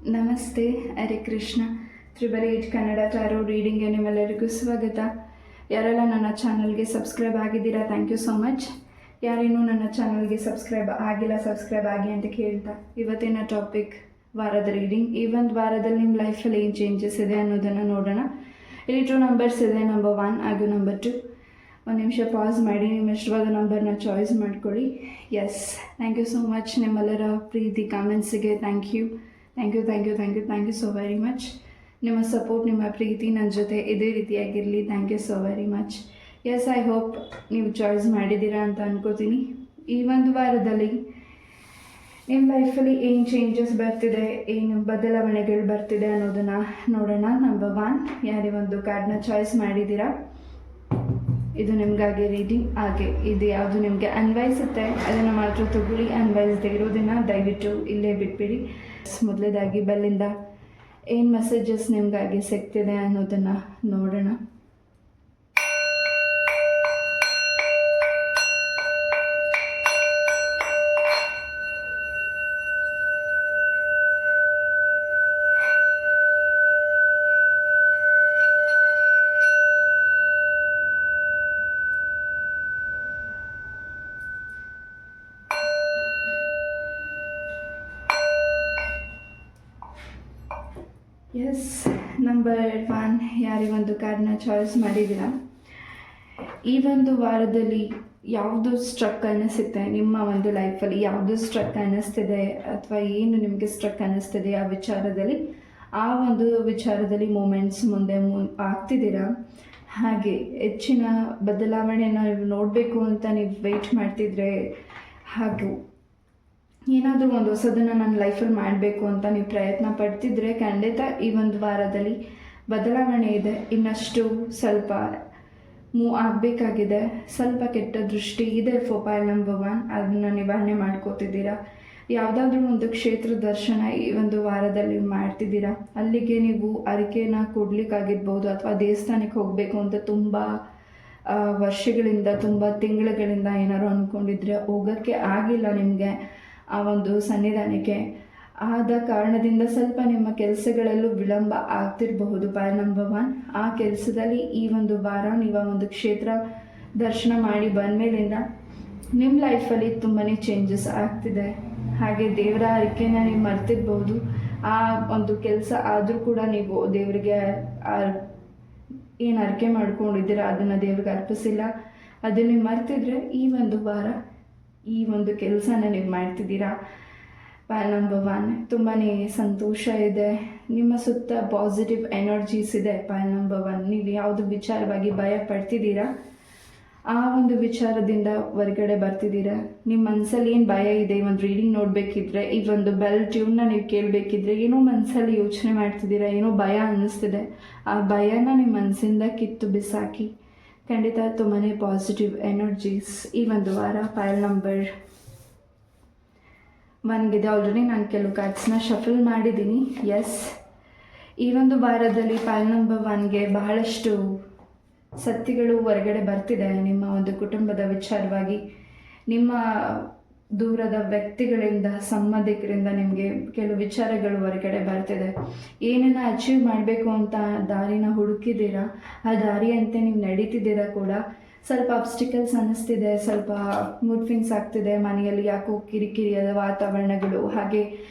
ನಮಸ್ತೆ, ಹರೇ ಕೃಷ್ಣ. 888 ಕನ್ನಡ ಟ್ಯಾರೋ ರೀಡಿಂಗ್ಗೆ ನಿಮ್ಮೆಲ್ಲರಿಗೂ ಸ್ವಾಗತ. ಯಾರೆಲ್ಲ ನನ್ನ ಚಾನಲ್ಗೆ ಸಬ್ಸ್ಕ್ರೈಬ್ ಆಗಿದ್ದೀರಾ, ಥ್ಯಾಂಕ್ ಯು ಸೋ ಮಚ್. ಯಾರೇನೂ ನನ್ನ ಚಾನಲ್ಗೆ ಸಬ್ಸ್ಕ್ರೈಬ್ ಆಗಿಲ್ಲ, ಸಬ್ಸ್ಕ್ರೈಬ್ ಆಗಿ ಅಂತ ಕೇಳ್ತಾ ಇವತ್ತಿನ ಟಾಪಿಕ್ ವಾರದ ರೀಡಿಂಗ್. ಈ ಒಂದು ವಾರದಲ್ಲಿ ನಿಮ್ಮ ಲೈಫಲ್ಲಿ ಏನು ಚೇಂಜಸ್ ಇದೆ ಅನ್ನೋದನ್ನು ನೋಡೋಣ. ಇಲ್ಲಿ 2 ನಂಬರ್ಸ್ ಇದೆ, ನಂಬರ್ 1 ಹಾಗೂ ನಂಬರ್ 2. ಒಂದು ನಿಮಿಷ ಪಾಸ್ ಮಾಡಿ ನಿಮ್ಮ ಇಷ್ಟವಾದ ನಂಬರ್ನ ಚಾಯ್ಸ್ ಮಾಡ್ಕೊಳ್ಳಿ. Yes, thank you so much. ನಿಮ್ಮೆಲ್ಲರ ಪ್ರೀತಿ ಕಾಮೆಂಟ್ಸಿಗೆ thank you so very much. ನಿಮ್ಮ ಸಪೋರ್ಟ್, ನಿಮ್ಮ ಪ್ರೀತಿ ನನ್ನ ಜೊತೆ ಇದೇ ರೀತಿಯಾಗಿರಲಿ. Thank you so very much. Yes, I hope ನೀವು ಚಾಯ್ಸ್ ಮಾಡಿದ್ದೀರಾ ಅಂತ ಅನ್ಕೋತೀನಿ. ಈ ಒಂದು ವಾರದಲ್ಲಿ ನಿಮ್ಮ ಲೈಫಲ್ಲಿ ಏನು ಚೇಂಜಸ್ ಬರ್ತಿದೆ, ಏನು ಬದಲಾವಣೆಗಳು ಬರ್ತಿದೆ ಅನ್ನೋದನ್ನು ನೋಡೋಣ. ನಂಬರ್ 1, ಯಾರೇ ಒಂದು ಕಾರ್ಡ್ನ ಚಾಯ್ಸ್ ಮಾಡಿದ್ದೀರಾ, ಇದು ನಿಮಗಾಗಿ ರೀಡಿಂಗ್. ಹಾಗೆ ಇದು ಯಾವುದು ನಿಮಗೆ ಅನ್ವಯಿಸುತ್ತೆ ಅದನ್ನು ಮಾತ್ರ ತಗೊಳ್ಳಿ, ಅನ್ವಯಿಸದೇ ಇರೋದನ್ನು ದಯವಿಟ್ಟು ಇಲ್ಲೇ ಬಿಟ್ಬಿಡಿ. ಮೊದಲೇದಾಗಿ ಬೆಲ್ಲಿಂದ ಏನು ಮೆಸೇಜಸ್ ನಿಮಗಾಗಿ ಸಿಗ್ತಿದೆ ಅನ್ನೋದನ್ನು ನೋಡೋಣ. ಎಸ್, ನಂಬರ್ 1, ಯಾರೇ ಒಂದು ಕಾರ್ಡ್ನ ಚಾಯ್ಸ್ ಮಾಡಿದ್ದೀರಾ, ಈ ಒಂದು ವಾರದಲ್ಲಿ ಯಾವುದು ಸ್ಟ್ರಕ್ ಅನ್ನಿಸುತ್ತೆ ನಿಮ್ಮ ಒಂದು ಲೈಫಲ್ಲಿ, ಯಾವುದು ಸ್ಟ್ರಕ್ ಅನ್ನಿಸ್ತಿದೆ ಅಥವಾ ಏನು ನಿಮಗೆ ಸ್ಟ್ರಕ್ ಅನ್ನಿಸ್ತಿದೆ ಆ ವಿಚಾರದಲ್ಲಿ, ಆ ಒಂದು ವಿಚಾರದಲ್ಲಿ ಮೂಮೆಂಟ್ಸ್ ಮುಂದೆ ಆಗ್ತಿದ್ದೀರಾ. ಹಾಗೆ ಹೆಚ್ಚಿನ ಬದಲಾವಣೆನ ನೀವು ನೋಡಬೇಕು ಅಂತ ನೀವು ವೆಯ್ಟ್ ಮಾಡ್ತಿದ್ರೆ, ಹಾಗೂ ಏನಾದರೂ ಒಂದು ಹೊಸದನ್ನು ನನ್ನ ಲೈಫಲ್ಲಿ ಮಾಡಬೇಕು ಅಂತ ನೀವು ಪ್ರಯತ್ನ ಪಡ್ತಿದ್ರೆ, ಖಂಡಿತ ಈ ಒಂದು ವಾರದಲ್ಲಿ ಬದಲಾವಣೆ ಇದೆ. ಇನ್ನಷ್ಟು ಸ್ವಲ್ಪ ಮೂವ್ ಆಗಬೇಕಾಗಿದೆ. ಸ್ವಲ್ಪ ಕೆಟ್ಟ ದೃಷ್ಟಿ ಇದೆ ಫೈಲ್ ನಂಬರ್ 1, ಅದನ್ನು ನಿವಾರಣೆ ಮಾಡ್ಕೋತಿದ್ದೀರಾ. ಯಾವುದಾದ್ರೂ ಒಂದು ಕ್ಷೇತ್ರ ದರ್ಶನ ಈ ಒಂದು ವಾರದಲ್ಲಿ ಮಾಡ್ತಿದ್ದೀರಾ, ಅಲ್ಲಿಗೆ ನೀವು ಅರಿಕೆನ ಕೊಡ್ಲಿಕ್ಕಾಗಿರ್ಬೋದು ಅಥವಾ ದೇವಸ್ಥಾನಕ್ಕೆ ಹೋಗಬೇಕು ಅಂತ ತುಂಬ ವರ್ಷಗಳಿಂದ, ತುಂಬ ತಿಂಗಳುಗಳಿಂದ ಏನಾದ್ರು ಅಂದ್ಕೊಂಡಿದ್ರೆ ಹೋಗೋಕ್ಕೆ ಆಗಿಲ್ಲ ನಿಮಗೆ. ಆ ಒಂದು ಸನ್ನಿಧಾನಕ್ಕೆ ಆದ ಕಾರಣದಿಂದ ಸ್ವಲ್ಪ ನಿಮ್ಮ ಕೆಲಸಗಳಲ್ಲೂ ವಿಳಂಬ ಆಗ್ತಿರಬಹುದು. ಫೈಲ್ ನಂಬರ್ 1, ಆ ಕೆಲಸದಲ್ಲಿ ಈ ಒಂದು ವಾರ ನೀವು ಒಂದು ಕ್ಷೇತ್ರ ದರ್ಶನ ಮಾಡಿ ಬಂದಮೇಲಿಂದ ನಿಮ್ಮ ಲೈಫಲ್ಲಿ ತುಂಬಾ ಚೇಂಜಸ್ ಆಗ್ತಿದೆ. ಹಾಗೆ ದೇವರ ಅರಿಕೆನ ನೀವು ಮರ್ತಿರ್ಬೋದು. ಆ ಒಂದು ಕೆಲಸ ಆದರೂ ಕೂಡ ನೀವು ದೇವರಿಗೆ ಏನು ಅರಿಕೆ ಮಾಡ್ಕೊಂಡಿದ್ದೀರ ಅದನ್ನು ದೇವ್ರಿಗೆ ಅರ್ಪಿಸಿಲ್ಲ, ಅದನ್ನು ನೀವು ಮರ್ತಿದ್ರೆ ಈ ಒಂದು ವಾರ ಈ ಒಂದು ಕೆಲಸನ ನೀವು ಮಾಡ್ತಿದ್ದೀರಾ. ಫೈಲ್ ನಂಬರ್ 1, ತುಂಬಾ ಸಂತೋಷ ಇದೆ. ನಿಮ್ಮ ಸುತ್ತ ಪಾಸಿಟಿವ್ ಎನರ್ಜೀಸ್ ಇದೆ. ಫೈಲ್ ನಂಬರ್ 1, ನೀವು ಯಾವುದು ವಿಚಾರವಾಗಿ ಭಯ ಪಡ್ತಿದ್ದೀರಾ ಆ ಒಂದು ವಿಚಾರದಿಂದ ಹೊರಗಡೆ ಬರ್ತಿದ್ದೀರಾ. ನಿಮ್ಮ ಮನಸ್ಸಲ್ಲಿ ಏನು ಭಯ ಇದೆ, ಈ ಒಂದು ರೀಡಿಂಗ್ ನೋಡಬೇಕಿದ್ರೆ, ಈ ಒಂದು ಬೆಲ್ ಟ್ಯೂನ್ನ ನೀವು ಕೇಳಬೇಕಿದ್ರೆ, ಏನೋ ಮನಸ್ಸಲ್ಲಿ ಯೋಚನೆ ಮಾಡ್ತಿದ್ದೀರಾ, ಏನೋ ಭಯ ಅನ್ನಿಸ್ತಿದೆ, ಆ ಭಯನ ನಿಮ್ಮ ಮನಸ್ಸಿಂದ ಕಿತ್ತು ಬಿಸಾಕಿ ಖಂಡಿತ ತುಂಬಾ ಪಾಸಿಟಿವ್ ಎನರ್ಜೀಸ್ ಈ ಒಂದು ವಾರ. File number 1ಗಿದೆ. ಆಲ್ರೆಡಿ ನಾನು ಕೆಲವು ಕಾರ್ಡ್ಸ್ನ ಶಫಲ್ ಮಾಡಿದ್ದೀನಿ. ಎಸ್, ಈ ಒಂದು ವಾರದಲ್ಲಿ ಫೈಲ್ ನಂಬರ್ 1ಗೆ ಬಹಳಷ್ಟು ಸತ್ಯಗಳು ಹೊರಗಡೆ ಬರ್ತಿದೆ. ನಿಮ್ಮ ಒಂದು ಕುಟುಂಬದ ವಿಚಾರವಾಗಿ, ನಿಮ್ಮ ದೂರದ ವ್ಯಕ್ತಿಗಳಿಂದ, ಸಂಬಂಧಿಕರಿಂದ ನಿಮಗೆ ಕೆಲವು ವಿಚಾರಗಳು ಹೊರಗಡೆ ಬರ್ತಿದೆ. ಏನನ್ನ ಅಚೀವ್ ಮಾಡಬೇಕು ಅಂತ ದಾರಿನ ಹುಡುಕಿದ್ದೀರಾ, ಆ ದಾರಿಯಂತೆ ನೀವು ನಡೀತಿದ್ದೀರಾ ಕೂಡ. ಸ್ವಲ್ಪ ಅಬ್ಸ್ಟಿಕಲ್ಸ್ ಅನ್ನಿಸ್ತಿದೆ, ಸ್ವಲ್ಪ ಮೂಡ್ ಸ್ವಿಂಗ್ಸ್ ಆಗ್ತಿದೆ, ಮನೆಯಲ್ಲಿ ಯಾಕೋ ಕಿರಿಕಿರಿಯಾದ ವಾತಾವರಣಗಳು, ಹಾಗೆ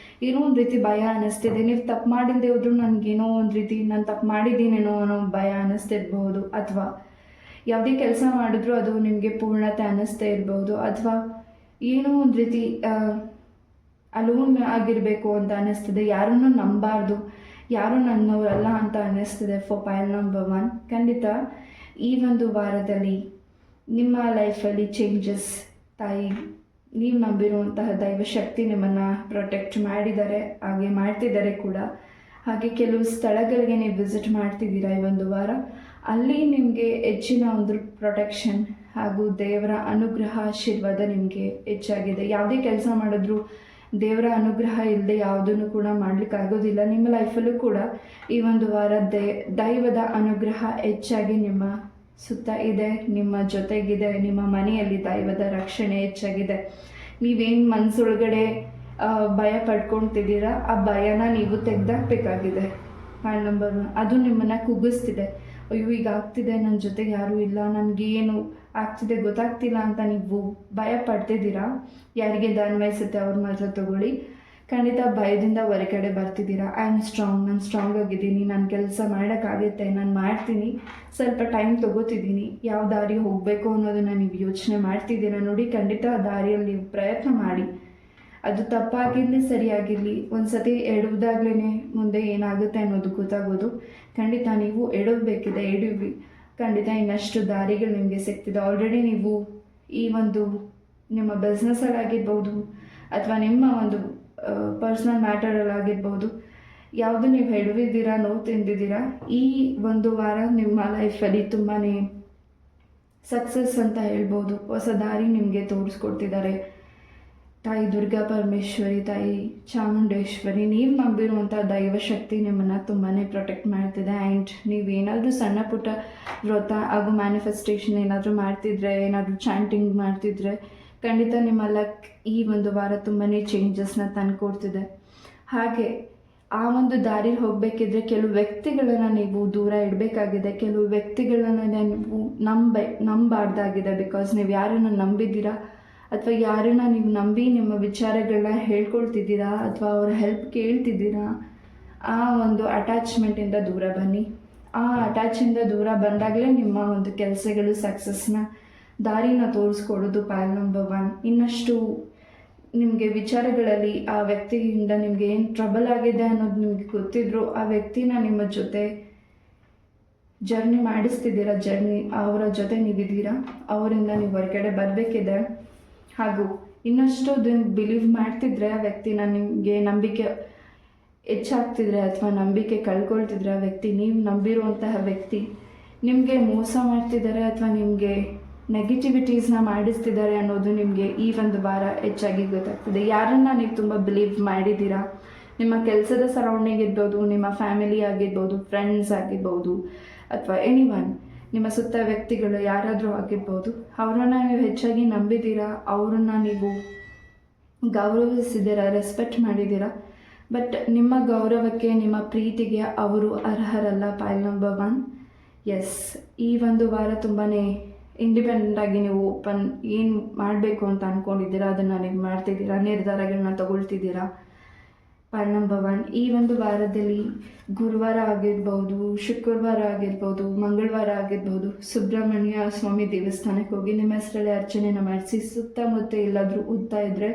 ಏನೋ ಒಂದು ರೀತಿ ಭಯ ಅನ್ನಿಸ್ತಿದೆ. ನೀವು ತಪ್ಪು ಮಾಡಿಲ್ಲದೆ ಹೋದ್ರೂ ನನಗೇನೋ ಒಂದು ರೀತಿ ನಾನು ತಪ್ಪು ಮಾಡಿದ್ದೀನೇನೋ ಅನ್ನೋ ಭಯ ಅನ್ನಿಸ್ತಿರ್ಬೋದು, ಅಥವಾ ಯಾವುದೇ ಕೆಲಸ ಮಾಡಿದ್ರೂ ಅದು ನಿಮಗೆ ಪೂರ್ಣತೆ ಅನ್ನಿಸ್ತಾ ಇರ್ಬೋದು, ಅಥವಾ ಏನೋ ಒಂದು ರೀತಿ ಅಲೋನ್ ಆಗಿರಬೇಕು ಅಂತ ಅನ್ನಿಸ್ತಿದೆ, ಯಾರನ್ನೂ ನಂಬಾರ್ದು, ಯಾರೂ ನನ್ನವರಲ್ಲ ಅಂತ ಅನ್ನಿಸ್ತಿದೆ. ಫೈಲ್ ನಂಬರ್ 1, ಖಂಡಿತ ಈ ಒಂದು ವಾರದಲ್ಲಿ ನಿಮ್ಮ ಲೈಫಲ್ಲಿ ಚೇಂಜಸ್. ತಾಯಿ, ನೀವು ನಂಬಿರುವಂತಹ ದೈವಶಕ್ತಿ ನಿಮ್ಮನ್ನು ಪ್ರೊಟೆಕ್ಟ್ ಮಾಡಿದ್ದಾರೆ, ಹಾಗೆ ಮಾಡ್ತಿದ್ದಾರೆ ಕೂಡ. ಹಾಗೆ ಕೆಲವು ಸ್ಥಳಗಳಿಗೆ ನೀವು ವಿಸಿಟ್ ಮಾಡ್ತಿದ್ದೀರಾ ಈ ಒಂದು ವಾರ, ಅಲ್ಲಿ ನಿಮಗೆ ಹೆಚ್ಚಿನ ಒಂದು ಪ್ರೊಟೆಕ್ಷನ್ ಹಾಗೂ ದೇವರ ಅನುಗ್ರಹ, ಆಶೀರ್ವಾದ ನಿಮಗೆ ಹೆಚ್ಚಾಗಿದೆ. ಯಾವುದೇ ಕೆಲಸ ಮಾಡಿದ್ರೂ ದೇವರ ಅನುಗ್ರಹ ಇಲ್ಲದೆ ಯಾವುದನ್ನು ಕೂಡ ಮಾಡಲಿಕ್ಕಾಗೋದಿಲ್ಲ. ನಿಮ್ಮ ಲೈಫಲ್ಲೂ ಕೂಡ ಈ ಒಂದು ವಾರ ದೈವದ ಅನುಗ್ರಹ ಹೆಚ್ಚಾಗಿ ನಿಮ್ಮ ಸುತ್ತ ಇದೆ, ನಿಮ್ಮ ಜೊತೆಗಿದೆ. ನಿಮ್ಮ ಮನೆಯಲ್ಲಿ ದೈವದ ರಕ್ಷಣೆ ಹೆಚ್ಚಾಗಿದೆ. ನೀವೇನು ಮನಸ್ಸೊಳಗಡೆ ಭಯ ಪಡ್ಕೊತಿದ್ದೀರಾ, ಆ ಭಯನ ನೀವು ತೆಗೆದಾಕಬೇಕಾಗಿದೆ. ಪಾಯಿಂಟ್ ನಂಬರ್ 1, ಅದು ನಿಮ್ಮನ್ನು ಕುಗ್ಗಿಸ್ತಿದೆ. ಅಯ್ಯೋ ಈಗ ಆಗ್ತಿದೆ, ನನ್ನ ಜೊತೆಗೆ ಯಾರೂ ಇಲ್ಲ, ನನಗೇನು ಆಗ್ತಿದೆ ಗೊತ್ತಾಗ್ತಿಲ್ಲ ಅಂತ ನೀವು ಭಯ ಪಡ್ತಿದ್ದೀರಾ. ಯಾರಿಗೆ ಇದು ಅನ್ವಯಿಸುತ್ತೆ ಅವ್ರು ಮಾತ್ರ ತಗೊಳ್ಳಿ. ಖಂಡಿತ ಭಯದಿಂದ ಹೊರಗಡೆ ಬರ್ತಿದ್ದೀರಾ. ಐ ಆಮ್ ಸ್ಟ್ರಾಂಗ್, ನಾನು ಸ್ಟ್ರಾಂಗ್ ಆಗಿದ್ದೀನಿ, ನಾನು ಕೆಲಸ ಮಾಡೋಕ್ಕಾಗುತ್ತೆ, ನಾನು ಮಾಡ್ತೀನಿ, ಸ್ವಲ್ಪ ಟೈಮ್ ತೊಗೋತಿದ್ದೀನಿ, ಯಾವ ದಾರಿ ಹೋಗಬೇಕು ಅನ್ನೋದನ್ನು ನೀವು ಯೋಚನೆ ಮಾಡ್ತಿದ್ದೀರಾ ನೋಡಿ. ಖಂಡಿತ ಆ ದಾರಿಯಲ್ಲಿ ನೀವು ಪ್ರಯತ್ನ ಮಾಡಿ. ಅದು ತಪ್ಪಾಗಿರಲಿ ಸರಿಯಾಗಿರಲಿ, ಒಂದು ಸತಿ ಎಡುವುದಾಗ್ಲೇ ಮುಂದೆ ಏನಾಗುತ್ತೆ ಅನ್ನೋದು ಗೊತ್ತಾಗೋದು. ಖಂಡಿತ ನೀವು ಎಡವಬೇಕಿದೆ, ಎಡವಿ. ಖಂಡಿತ ಇನ್ನಷ್ಟು ದಾರಿಗಳು ನಿಮಗೆ ಸಿಗ್ತಿದೆ. ಆಲ್ರೆಡಿ ನೀವು ಈ ಒಂದು ನಿಮ್ಮ ಬಿಸ್ನೆಸ್ಸಲ್ಲಾಗಿರ್ಬೋದು ಅಥವಾ ನಿಮ್ಮ ಒಂದು ಪರ್ಸ್ನಲ್ ಮ್ಯಾಟರಲ್ಲಾಗಿರ್ಬೋದು, ಯಾವುದು ನೀವು ಎಡವಿದ್ದೀರಾ, ನೋವು ತಿಂದಿದ್ದೀರಾ, ಈ ಒಂದು ವಾರ ನಿಮ್ಮ ಲೈಫಲ್ಲಿ ತುಂಬಾ ಸಕ್ಸಸ್ ಅಂತ ಹೇಳ್ಬೋದು. ಹೊಸ ದಾರಿ ನಿಮಗೆ ತೋರಿಸ್ಕೊಡ್ತಿದ್ದಾರೆ ತಾಯಿ ದುರ್ಗಾ ಪರಮೇಶ್ವರಿ, ತಾಯಿ ಚಾಮುಂಡೇಶ್ವರಿ. ನೀವು ನಂಬಿರುವಂಥ ದೈವಶಕ್ತಿ ನಿಮ್ಮನ್ನು ತುಂಬಾ ಪ್ರೊಟೆಕ್ಟ್ ಮಾಡ್ತಿದೆ. ಆ್ಯಂಡ್ ನೀವೇನಾದರೂ ಸಣ್ಣ ಪುಟ್ಟ ವ್ರತ ಹಾಗೂ ಮ್ಯಾನಿಫೆಸ್ಟೇಷನ್ ಏನಾದರೂ ಮಾಡ್ತಿದ್ರೆ, ಏನಾದರೂ ಚಾಂಟಿಂಗ್ ಮಾಡ್ತಿದ್ರೆ, ಖಂಡಿತ ನಿಮ್ಮ ಲಕ್ ಈ ಒಂದು ವಾರ ತುಂಬಾ ಚೇಂಜಸ್ನ ತಂದುಕೊಡ್ತಿದೆ. ಹಾಗೆ ಆ ಒಂದು ದಾರಿಲಿ ಹೋಗಬೇಕಿದ್ರೆ ಕೆಲವು ವ್ಯಕ್ತಿಗಳನ್ನು ನೀವು ದೂರ ಇಡಬೇಕಾಗಿದೆ. ಕೆಲವು ವ್ಯಕ್ತಿಗಳನ್ನು ನೀವು ನಂಬಾರ್ದಾಗಿದೆ. ಬಿಕಾಸ್ ನೀವು ಯಾರನ್ನು ನಂಬಿದ್ದೀರಾ ಅಥವಾ ಯಾರನ್ನ ನೀವು ನಂಬಿ ನಿಮ್ಮ ವಿಚಾರಗಳನ್ನ ಹೇಳ್ಕೊಳ್ತಿದ್ದೀರಾ ಅಥವಾ ಅವರ ಹೆಲ್ಪ್ ಕೇಳ್ತಿದ್ದೀರಾ, ಆ ಒಂದು ಅಟ್ಯಾಚ್ಮೆಂಟಿಂದ ದೂರ ಬನ್ನಿ. ಆ ಅಟ್ಯಾಚಿಂದ ದೂರ ಬಂದಾಗಲೇ ನಿಮ್ಮ ಒಂದು ಕೆಲಸಗಳು ಸಕ್ಸಸ್ನ ದಾರಿನ ತೋರಿಸ್ಕೊಡೋದು. ಪಾಯಿಂಟ್ ನಂಬರ್ 1, ಇನ್ನಷ್ಟು ನಿಮಗೆ ವಿಚಾರಗಳಲ್ಲಿ ಆ ವ್ಯಕ್ತಿಯಿಂದ ನಿಮಗೆ ಏನು ಟ್ರಬಲ್ ಆಗಿದೆ ಅನ್ನೋದು ನಿಮಗೆ ಗೊತ್ತಿದ್ರು ಆ ವ್ಯಕ್ತಿನ ನಿಮ್ಮ ಜೊತೆ ಜರ್ನಿ ಮಾಡಿಸ್ತಿದ್ದೀರಾ. ಅವರ ಜೊತೆ ನೀವಿದ್ದೀರಾ, ಅವರಿಂದ ನೀವು ಹೊರಗಡೆ ಬರಬೇಕಿದೆ. ಹಾಗೂ ಇನ್ನಷ್ಟು ದಿನ ಬಿಲೀವ್ ಮಾಡ್ತಿದ್ರೆ ಆ ವ್ಯಕ್ತಿನ, ನಿಮಗೆ ನಂಬಿಕೆ ಹೆಚ್ಚಾಗ್ತಿದ್ರೆ ಅಥವಾ ನಂಬಿಕೆ ಕಳ್ಕೊಳ್ತಿದ್ರೆ ಆ ವ್ಯಕ್ತಿ, ನೀವು ನಂಬಿರುವಂತಹ ವ್ಯಕ್ತಿ ನಿಮಗೆ ಮೋಸ ಮಾಡ್ತಿದ್ದಾರೆ ಅಥವಾ ನಿಮಗೆ ನೆಗೆಟಿವಿಟೀಸ್ನ ಮಾಡಿಸ್ತಿದ್ದಾರೆ ಅನ್ನೋದು ನಿಮಗೆ ಈ ಒಂದು ವಾರ ಹೆಚ್ಚಾಗಿ ಗೊತ್ತಾಗ್ತದೆ. ಯಾರನ್ನು ನೀವು ತುಂಬ ಬಿಲೀವ್ ಮಾಡಿದ್ದೀರಾ, ನಿಮ್ಮ ಕೆಲಸದ ಸರೌಂಡಿಂಗ್ ಇರ್ಬೋದು, ನಿಮ್ಮ ಫ್ಯಾಮಿಲಿ ಆಗಿರ್ಬೋದು, ಫ್ರೆಂಡ್ಸ್ ಆಗಿರ್ಬೋದು, ಅಥವಾ ಎನಿವನ್ ನಿಮ್ಮ ಸುತ್ತ ವ್ಯಕ್ತಿಗಳು ಯಾರಾದರೂ ಆಗಿರ್ಬೋದು, ಅವರನ್ನು ನೀವು ಹೆಚ್ಚಾಗಿ ನಂಬಿದ್ದೀರಾ, ಅವರನ್ನು ನೀವು ಗೌರವಿಸಿದ್ದೀರಾ, ರೆಸ್ಪೆಕ್ಟ್ ಮಾಡಿದ್ದೀರಾ. ಬಟ್ ನಿಮ್ಮ ಗೌರವಕ್ಕೆ, ನಿಮ್ಮ ಪ್ರೀತಿಗೆ ಅವರು ಅರ್ಹರಲ್ಲ. ಪಾಯಿಂಟ್ ನಂಬರ್ 1, ಎಸ್, ಈ ಒಂದು ವಾರ ತುಂಬಾ ಇಂಡಿಪೆಂಡೆಂಟಾಗಿ ನೀವು ಏನು ಮಾಡಬೇಕು ಅಂತ ಅಂದ್ಕೊಂಡಿದ್ದೀರಾ ಅದನ್ನು ನೀವು ಮಾಡ್ತಿದ್ದೀರಾ, ನಿರ್ಧಾರಗಳನ್ನ ತಗೊಳ್ತಿದ್ದೀರಾ. ಪಾಯಿಂಟ್ ನಂಬರ್ 1, ಈ ಒಂದು ವಾರದಲ್ಲಿ ಗುರುವಾರ ಆಗಿರ್ಬೋದು, ಶುಕ್ರವಾರ ಆಗಿರ್ಬೋದು, ಮಂಗಳವಾರ ಆಗಿರ್ಬೋದು, ಸುಬ್ರಹ್ಮಣ್ಯ ಸ್ವಾಮಿ ದೇವಸ್ಥಾನಕ್ಕೆ ಹೋಗಿ ನಿಮ್ಮ ಹೆಸರಲ್ಲಿ ಅರ್ಚನೆಯನ್ನು ಮಾಡಿಸಿ, ಸುತ್ತಮುತ್ತ ಎಲ್ಲಾದರೂ ಉತ್ತಾ ಇದ್ದರೆ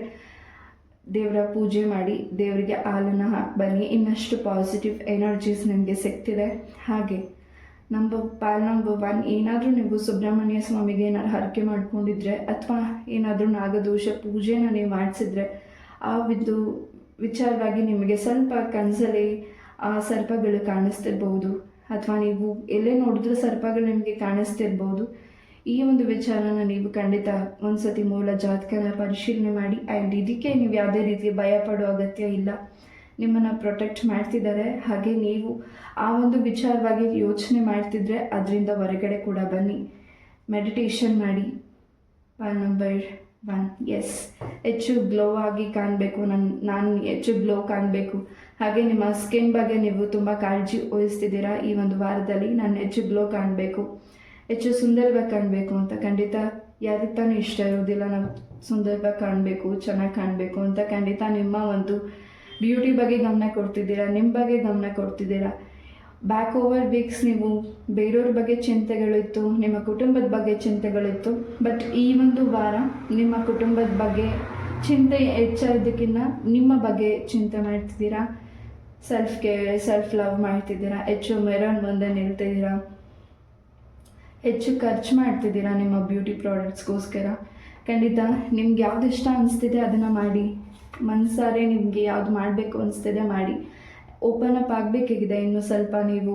ದೇವರ ಪೂಜೆ ಮಾಡಿ ದೇವರಿಗೆ ಹಾಲನ್ನು ಹಾಕಿ ಬನ್ನಿ. ಇನ್ನಷ್ಟು ಪಾಸಿಟಿವ್ ಎನರ್ಜೀಸ್ ನಿಮಗೆ ಸಿಗ್ತಿದೆ. ಹಾಗೆ ಪಾಯಿಂಟ್ ನಂಬರ್ 1, ಏನಾದರೂ ನೀವು ಸುಬ್ರಹ್ಮಣ್ಯ ಸ್ವಾಮಿಗೆ ಏನಾದ್ರು ಹರಕೆ ಮಾಡ್ಕೊಂಡಿದ್ರೆ ಅಥವಾ ಏನಾದರೂ ನಾಗದೋಷ ಪೂಜೆನ ನೀವು ಮಾಡಿಸಿದ್ರೆ ಆ ಒಂದು ವಿಚಾರವಾಗಿ ನಿಮಗೆ ಸ್ವಲ್ಪ ಕನಸಲ್ಲಿ ಆ ಸರ್ಪಗಳು ಕಾಣಿಸ್ತಿರ್ಬೋದು ಅಥವಾ ನೀವು ಎಲ್ಲೇ ನೋಡಿದ್ರೂ ಸರ್ಪಗಳು ನಿಮಗೆ ಕಾಣಿಸ್ತಿರ್ಬೋದು. ಈ ಒಂದು ವಿಚಾರನ ನೀವು ಖಂಡಿತ ಒಂದು ಸತಿ ಮೂಲ ಜಾತಕನ ಪರಿಶೀಲನೆ ಮಾಡಿ. ಆ್ಯಂಡ್ ಇದಕ್ಕೆ ನೀವು ಯಾವುದೇ ರೀತಿ ಭಯ ಪಡೋ ಅಗತ್ಯ ಇಲ್ಲ. ನಿಮ್ಮನ್ನು ಪ್ರೊಟೆಕ್ಟ್ ಮಾಡ್ತಿದ್ದಾರೆ. ಹಾಗೆ ನೀವು ಆ ಒಂದು ವಿಚಾರವಾಗಿ ಯೋಚನೆ ಮಾಡ್ತಿದ್ರೆ ಅದರಿಂದ ಹೊರಗಡೆ ಕೂಡ ಬನ್ನಿ, ಮೆಡಿಟೇಷನ್ ಮಾಡಿ. ಪಾಯಿಂಟ್ ನಂಬರ್ 1, ಎಸ್, ಹೆಚ್ಚು ಗ್ಲೋ ಆಗಿ ಕಾಣಬೇಕು, ನಾನು ಹೆಚ್ಚು ಗ್ಲೋ ಕಾಣಬೇಕು. ಹಾಗೆ ನಿಮ್ಮ ಸ್ಕಿನ್ ಬಗ್ಗೆ ನೀವು ತುಂಬ ಕಾಳಜಿ ವಹಿಸ್ತಿದ್ದೀರಾ. ಈ ಒಂದು ವಾರದಲ್ಲಿ ನಾನು ಹೆಚ್ಚು ಗ್ಲೋ ಕಾಣಬೇಕು, ಹೆಚ್ಚು ಸುಂದರವಾಗಿ ಕಾಣಬೇಕು ಅಂತ. ಖಂಡಿತ ಯಾರಿಗೆ ತಾನೇ ಇಷ್ಟ ಇರೋದಿಲ್ಲ ನಾವು ಸುಂದರವಾಗಿ ಕಾಣಬೇಕು, ಚೆನ್ನಾಗಿ ಕಾಣಬೇಕು ಅಂತ. ಖಂಡಿತ ನಿಮ್ಮ ಒಂದು ಬ್ಯೂಟಿ ಬಗ್ಗೆ ಗಮನ ಕೊಡ್ತಿದ್ದೀರಾ, ನಿಮ್ಮ ಬಗ್ಗೆ ಗಮನ ಕೊಡ್ತಿದ್ದೀರಾ. ಬ್ಯಾಕ್ ಓವರ್ ವೀಕ್ಸ್ ನೀವು ಬೇರೆಯವ್ರ ಬಗ್ಗೆ ಚಿಂತೆಗಳಿತ್ತು, ನಿಮ್ಮ ಕುಟುಂಬದ ಬಗ್ಗೆ ಚಿಂತೆಗಳಿತ್ತು. ಬಟ್ ಈ ಒಂದು ವಾರ ನಿಮ್ಮ ಕುಟುಂಬದ ಬಗ್ಗೆ ಚಿಂತೆ ಹೆಚ್ಚೋದಕ್ಕಿಂತ ನಿಮ್ಮ ಬಗ್ಗೆ ಚಿಂತೆ ಮಾಡ್ತಿದ್ದೀರಾ. ಸೆಲ್ಫ್ ಕೇರ್, ಸೆಲ್ಫ್ ಲವ್ ಮಾಡ್ತಿದ್ದೀರಾ, ಹೆಚ್ಚು ಮಿರರ್ ಮುಂದೆ ನಿಲ್ತಿದ್ದೀರಾ, ಹೆಚ್ಚು ಖರ್ಚು ಮಾಡ್ತಿದ್ದೀರಾ ನಿಮ್ಮ ಬ್ಯೂಟಿ ಪ್ರಾಡಕ್ಟ್ಸ್ಗೋಸ್ಕರ. ಖಂಡಿತ ನಿಮ್ಗೆ ಯಾವ್ದು ಇಷ್ಟ ಅನಿಸ್ತಿದೆ ಅದನ್ನು ಮಾಡಿ. ಮನಸಾರೆ ನಿಮಗೆ ಯಾವುದು ಮಾಡಬೇಕು ಅನಿಸ್ತಿದೆ ಮಾಡಿ. ಓಪನ್ ಅಪ್ ಆಗಬೇಕಾಗಿದೆ ಇನ್ನು ಸ್ವಲ್ಪ. ನೀವು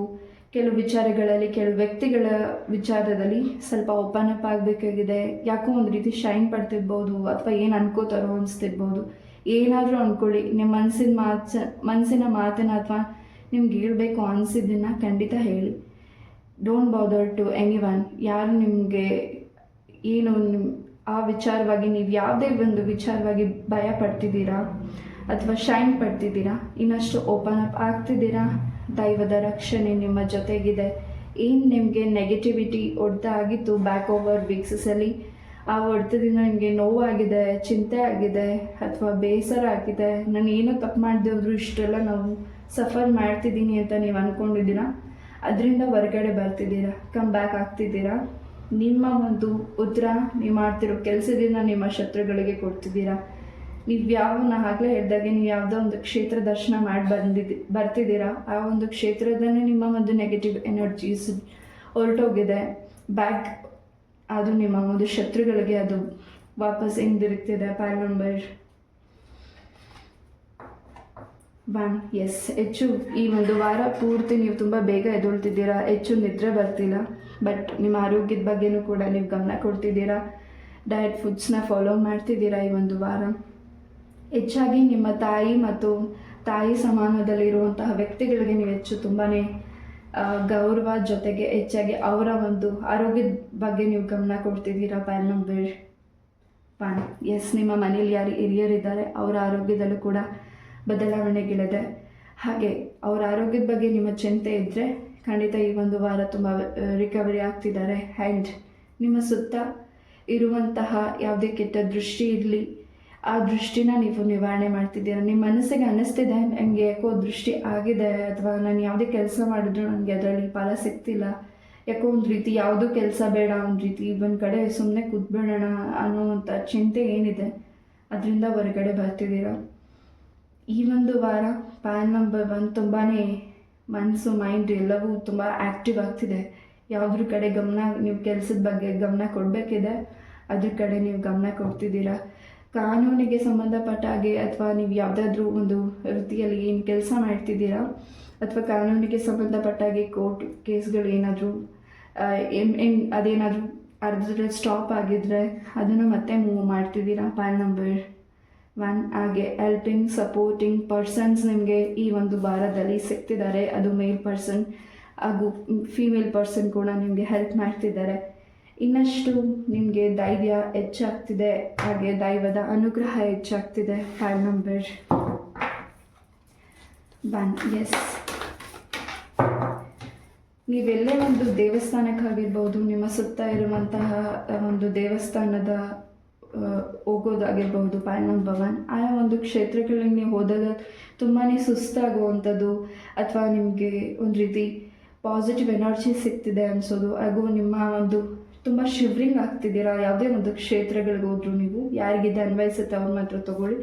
ಕೆಲವು ವಿಚಾರಗಳಲ್ಲಿ, ಕೆಲವು ವ್ಯಕ್ತಿಗಳ ವಿಚಾರದಲ್ಲಿ ಸ್ವಲ್ಪ ಓಪನ್ ಅಪ್ ಆಗಬೇಕಾಗಿದೆ. ಯಾಕೋ ಒಂದು ರೀತಿ ಶೈನ್ ಪಡ್ತಿರ್ಬೋದು ಅಥವಾ ಏನು ಅನ್ಕೋತಾರೋ ಅನಿಸ್ತಿರ್ಬೋದು. ಏನಾದರೂ ಅಂದ್ಕೊಳ್ಳಿ, ನಿಮ್ಮ ಮನಸ್ಸಿನ ಮಾತನ್ನು ಅಥವಾ ನಿಮ್ಗೆ ಹೇಳಬೇಕು ಅನಿಸಿದ್ದನ್ನು ಖಂಡಿತ ಹೇಳಿ. Don't bother to anyone. ಯಾರು ನಿಮಗೆ ಏನು ಆ ವಿಚಾರವಾಗಿ ನೀವು ಯಾವುದೇ ಒಂದು ವಿಚಾರವಾಗಿ ಭಯ ಪಡ್ತಿದ್ದೀರಾ ಅಥವಾ ಶೈನ್ ಪಡ್ತಿದ್ದೀರಾ, ಇನ್ನಷ್ಟು ಓಪನ್ ಅಪ್ ಆಗ್ತಿದ್ದೀರಾ. ದೈವದ ರಕ್ಷಣೆ ನಿಮ್ಮ ಜೊತೆಗಿದೆ. ಏನು ನಿಮಗೆ ನೆಗೆಟಿವಿಟಿ ಹೊಡೆತ ಆಗಿತ್ತು ಬ್ಯಾಕ್ ಓವರ್ ವೀಕ್ಸಲ್ಲಿ, ಆ ಹೊಡೆತದಿಂದ ನಿಮಗೆ ನೋವಾಗಿದೆ, ಚಿಂತೆ ಆಗಿದೆ ಅಥವಾ ಬೇಸರ ಆಗಿದೆ, ನಾನು ಏನೋ ತಪ್ಪು ಮಾಡದೆ ಹೋದ್ರು ಇಷ್ಟೆಲ್ಲ ನಾವು ಸಫರ್ ಮಾಡ್ತಿದ್ದೀನಿ ಅಂತ ನೀವು ಅಂದ್ಕೊಂಡಿದ್ದೀರಾ. ಅದರಿಂದ ಹೊರಗಡೆ ಬರ್ತಿದ್ದೀರಾ, ಕಮ್ ಬ್ಯಾಕ್ ಆಗ್ತಿದ್ದೀರಾ. ನಿಮ್ಮ ಒಂದು ಉತ್ತರ ನೀವು ಮಾಡ್ತಿರೋ ಕೆಲಸದಿಂದ ನಿಮ್ಮ ಶತ್ರುಗಳಿಗೆ ಕೊಡ್ತಿದ್ದೀರಾ. ನೀವು ನಾ ಆಗಲೇ ಹೇಳಿದಾಗೆ ನೀವು ಯಾವುದೋ ಒಂದು ಕ್ಷೇತ್ರ ದರ್ಶನ ಮಾಡಿ ಬರ್ತಿದ್ದೀರಾ. ಆ ಒಂದು ಕ್ಷೇತ್ರದಲ್ಲೇ ನಿಮ್ಮ ಒಂದು ನೆಗೆಟಿವ್ ಎನರ್ಜೀಸ್ ಹೊರಟೋಗಿದೆ. ಬ್ಯಾಕ್ ಅದು ನಿಮ್ಮ ಒಂದು ಶತ್ರುಗಳಿಗೆ ಅದು ವಾಪಸ್ ಹಿಂದಿರುಗ್ತಿದೆ. ಪೈಲ್ ನಂಬರ್ 1. ಎಸ್, ಹೆಚ್ಚು ಈ ಒಂದು ವಾರ ಪೂರ್ತಿ ನೀವು ತುಂಬ ಬೇಗ ಎದ್ದೇಳ್ತಿದ್ದೀರಾ, ಹೆಚ್ಚು ನಿದ್ರೆ ಬರ್ತಿಲ್ಲ. ಬಟ್ ನಿಮ್ಮ ಆರೋಗ್ಯದ ಬಗ್ಗೆನೂ ಕೂಡ ನೀವು ಗಮನ ಕೊಡ್ತಿದ್ದೀರಾ. ಡಯಟ್ ಫುಡ್ಸ್ನ ಫಾಲೋ ಮಾಡ್ತಿದ್ದೀರಾ. ಈ ಒಂದು ವಾರ ಹೆಚ್ಚಾಗಿ ನಿಮ್ಮ ತಾಯಿ ಮತ್ತು ತಾಯಿ ಸಮಾನದಲ್ಲಿರುವಂತಹ ವ್ಯಕ್ತಿಗಳಿಗೆ ನೀವು ಹೆಚ್ಚು ತುಂಬಾ ಗೌರವ, ಜೊತೆಗೆ ಹೆಚ್ಚಾಗಿ ಅವರ ಒಂದು ಆರೋಗ್ಯದ ಬಗ್ಗೆ ನೀವು ಗಮನ ಕೊಡ್ತಿದ್ದೀರಾ. ಪೈಲ್ ನಂಬರ್ 1. ಎಸ್, ನಿಮ್ಮ ಮನೇಲಿ ಯಾರು ಹಿರಿಯರಿದ್ದಾರೆ ಅವರ ಆರೋಗ್ಯದಲ್ಲೂ ಕೂಡ ಬದಲಾವಣೆಗಳಿದೆ. ಹಾಗೆ ಅವರ ಆರೋಗ್ಯದ ಬಗ್ಗೆ ನಿಮ್ಮ ಚಿಂತೆ ಇದ್ದರೆ ಖಂಡಿತ ಈ ಒಂದು ವಾರ ತುಂಬ ರಿಕವರಿ ಆಗ್ತಿದ್ದಾರೆ. ಆ್ಯಂಡ್ ನಿಮ್ಮ ಸುತ್ತ ಇರುವಂತಹ ಯಾವುದೇ ಕೆಟ್ಟ ದೃಷ್ಟಿ ಇರಲಿ, ಆ ದೃಷ್ಟಿನ ನೀವು ನಿವಾರಣೆ ಮಾಡ್ತಿದ್ದೀರಾ. ನಿಮ್ಮ ಮನಸ್ಸಿಗೆ ಅನ್ನಿಸ್ತಿದೆ ನನಗೆ ಯಾಕೋ ದೃಷ್ಟಿ ಆಗಿದೆ, ಅಥವಾ ನಾನು ಯಾವುದೇ ಕೆಲಸ ಮಾಡಿದ್ರು ನನಗೆ ಅದರಲ್ಲಿ ಫಲ ಸಿಗ್ತಿಲ್ಲ, ಯಾಕೋ ಒಂದು ರೀತಿ ಯಾವುದೂ ಕೆಲಸ ಬೇಡ, ಒಂದು ರೀತಿ ಒಂದು ಕಡೆ ಸುಮ್ಮನೆ ಕೂತ್ಬಿಡೋಣ ಅನ್ನೋವಂಥ ಚಿಂತೆ ಏನಿದೆ ಅದರಿಂದ ಹೊರಗಡೆ ಬರ್ತಿದ್ದೀರಾ. ಈ ಒಂದು ವಾರ ಪೈಲ್ ನಂಬರ್ 1 ತುಂಬಾ ಮನಸ್ಸು, ಮೈಂಡ್ ಎಲ್ಲವೂ ತುಂಬ ಆ್ಯಕ್ಟಿವ್ ಆಗ್ತಿದೆ. ಯಾವುದ್ರ ಕಡೆ ಗಮನ, ನೀವು ಕೆಲಸದ ಬಗ್ಗೆ ಗಮನ ಕೊಡಬೇಕಿದೆ ಅದ್ರ ಕಡೆ ನೀವು ಗಮನ ಕೊಡ್ತಿದ್ದೀರಾ. ಕಾನೂನಿಗೆ ಸಂಬಂಧಪಟ್ಟ ಹಾಗೆ ಅಥವಾ ನೀವು ಯಾವುದಾದ್ರೂ ಒಂದು ವೃತ್ತಿಯಲ್ಲಿ ಏನು ಕೆಲಸ ಮಾಡ್ತಿದ್ದೀರಾ ಅಥವಾ ಕಾನೂನಿಗೆ ಸಂಬಂಧಪಟ್ಟ ಹಾಗೆ ಕೋರ್ಟ್ ಕೇಸ್ಗಳು ಏನಾದರೂ ಅದೇನಾದರೂ ಅರ್ಧದಲ್ಲಿ ಸ್ಟಾಪ್ ಆಗಿದ್ದರೆ ಅದನ್ನು ಮತ್ತೆ ಮೂವ್ ಮಾಡ್ತಿದ್ದೀರಾ. ಪೈಲ್ ನಂಬರ್ 1. ಹಾಗೆ ಹೆಲ್ಪಿಂಗ್, ಸಪೋರ್ಟಿಂಗ್ ಪರ್ಸನ್ಸ್ ನಿಮಗೆ ಈ ಒಂದು ವಾರದಲ್ಲಿ ಸಿಗ್ತಿದ್ದಾರೆ. ಅದು ಮೇಲ್ ಪರ್ಸನ್ ಹಾಗೂ ಫೀಮೇಲ್ ಪರ್ಸನ್ ಕೂಡ ನಿಮಗೆ ಹೆಲ್ಪ್ ಮಾಡ್ತಿದ್ದಾರೆ. ಇನ್ನಷ್ಟು ನಿಮಗೆ ಧೈರ್ಯ ಹೆಚ್ಚಾಗ್ತಿದೆ, ಹಾಗೆ ದೈವದ ಅನುಗ್ರಹ ಹೆಚ್ಚಾಗ್ತಿದೆ. ಪೈಲ್ ನಂಬರ್ 1. ಎಸ್, ನೀವೆಲ್ಲೇ ಒಂದು ದೇವಸ್ಥಾನಕ್ಕಾಗಿರ್ಬೋದು, ನಿಮ್ಮ ಸುತ್ತ ಇರುವಂತಹ ಒಂದು ದೇವಸ್ಥಾನದ ಹೋಗೋದಾಗಿರ್ಬೋದು. ಪೈಲ್ ನಂಬರ್ 1. ಆ ಒಂದು ಕ್ಷೇತ್ರಗಳಿಗೆ ನೀವು ಹೋದಾಗ ತುಂಬಾ ಸುಸ್ತಾಗುವಂಥದ್ದು ಅಥವಾ ನಿಮಗೆ ಒಂದು ರೀತಿ ಪಾಸಿಟಿವ್ ಎನರ್ಜಿ ಸಿಗ್ತಿದೆ ಅನಿಸೋದು, ಹಾಗೂ ನಿಮ್ಮ ಒಂದು ತುಂಬ ಶಿವ್ರಿಂಗ್ ಆಗ್ತಿದ್ದೀರಾ. ಯಾವುದೇ ಒಂದು ಕ್ಷೇತ್ರಗಳಿಗೆ ಹೋದ್ರೂ ನೀವು ಯಾರಿಗಿದೆ ಅನ್ವಯಿಸುತ್ತೆ ಅವ್ರ ಮಾತ್ರ ತೊಗೊಳ್ಳಿ.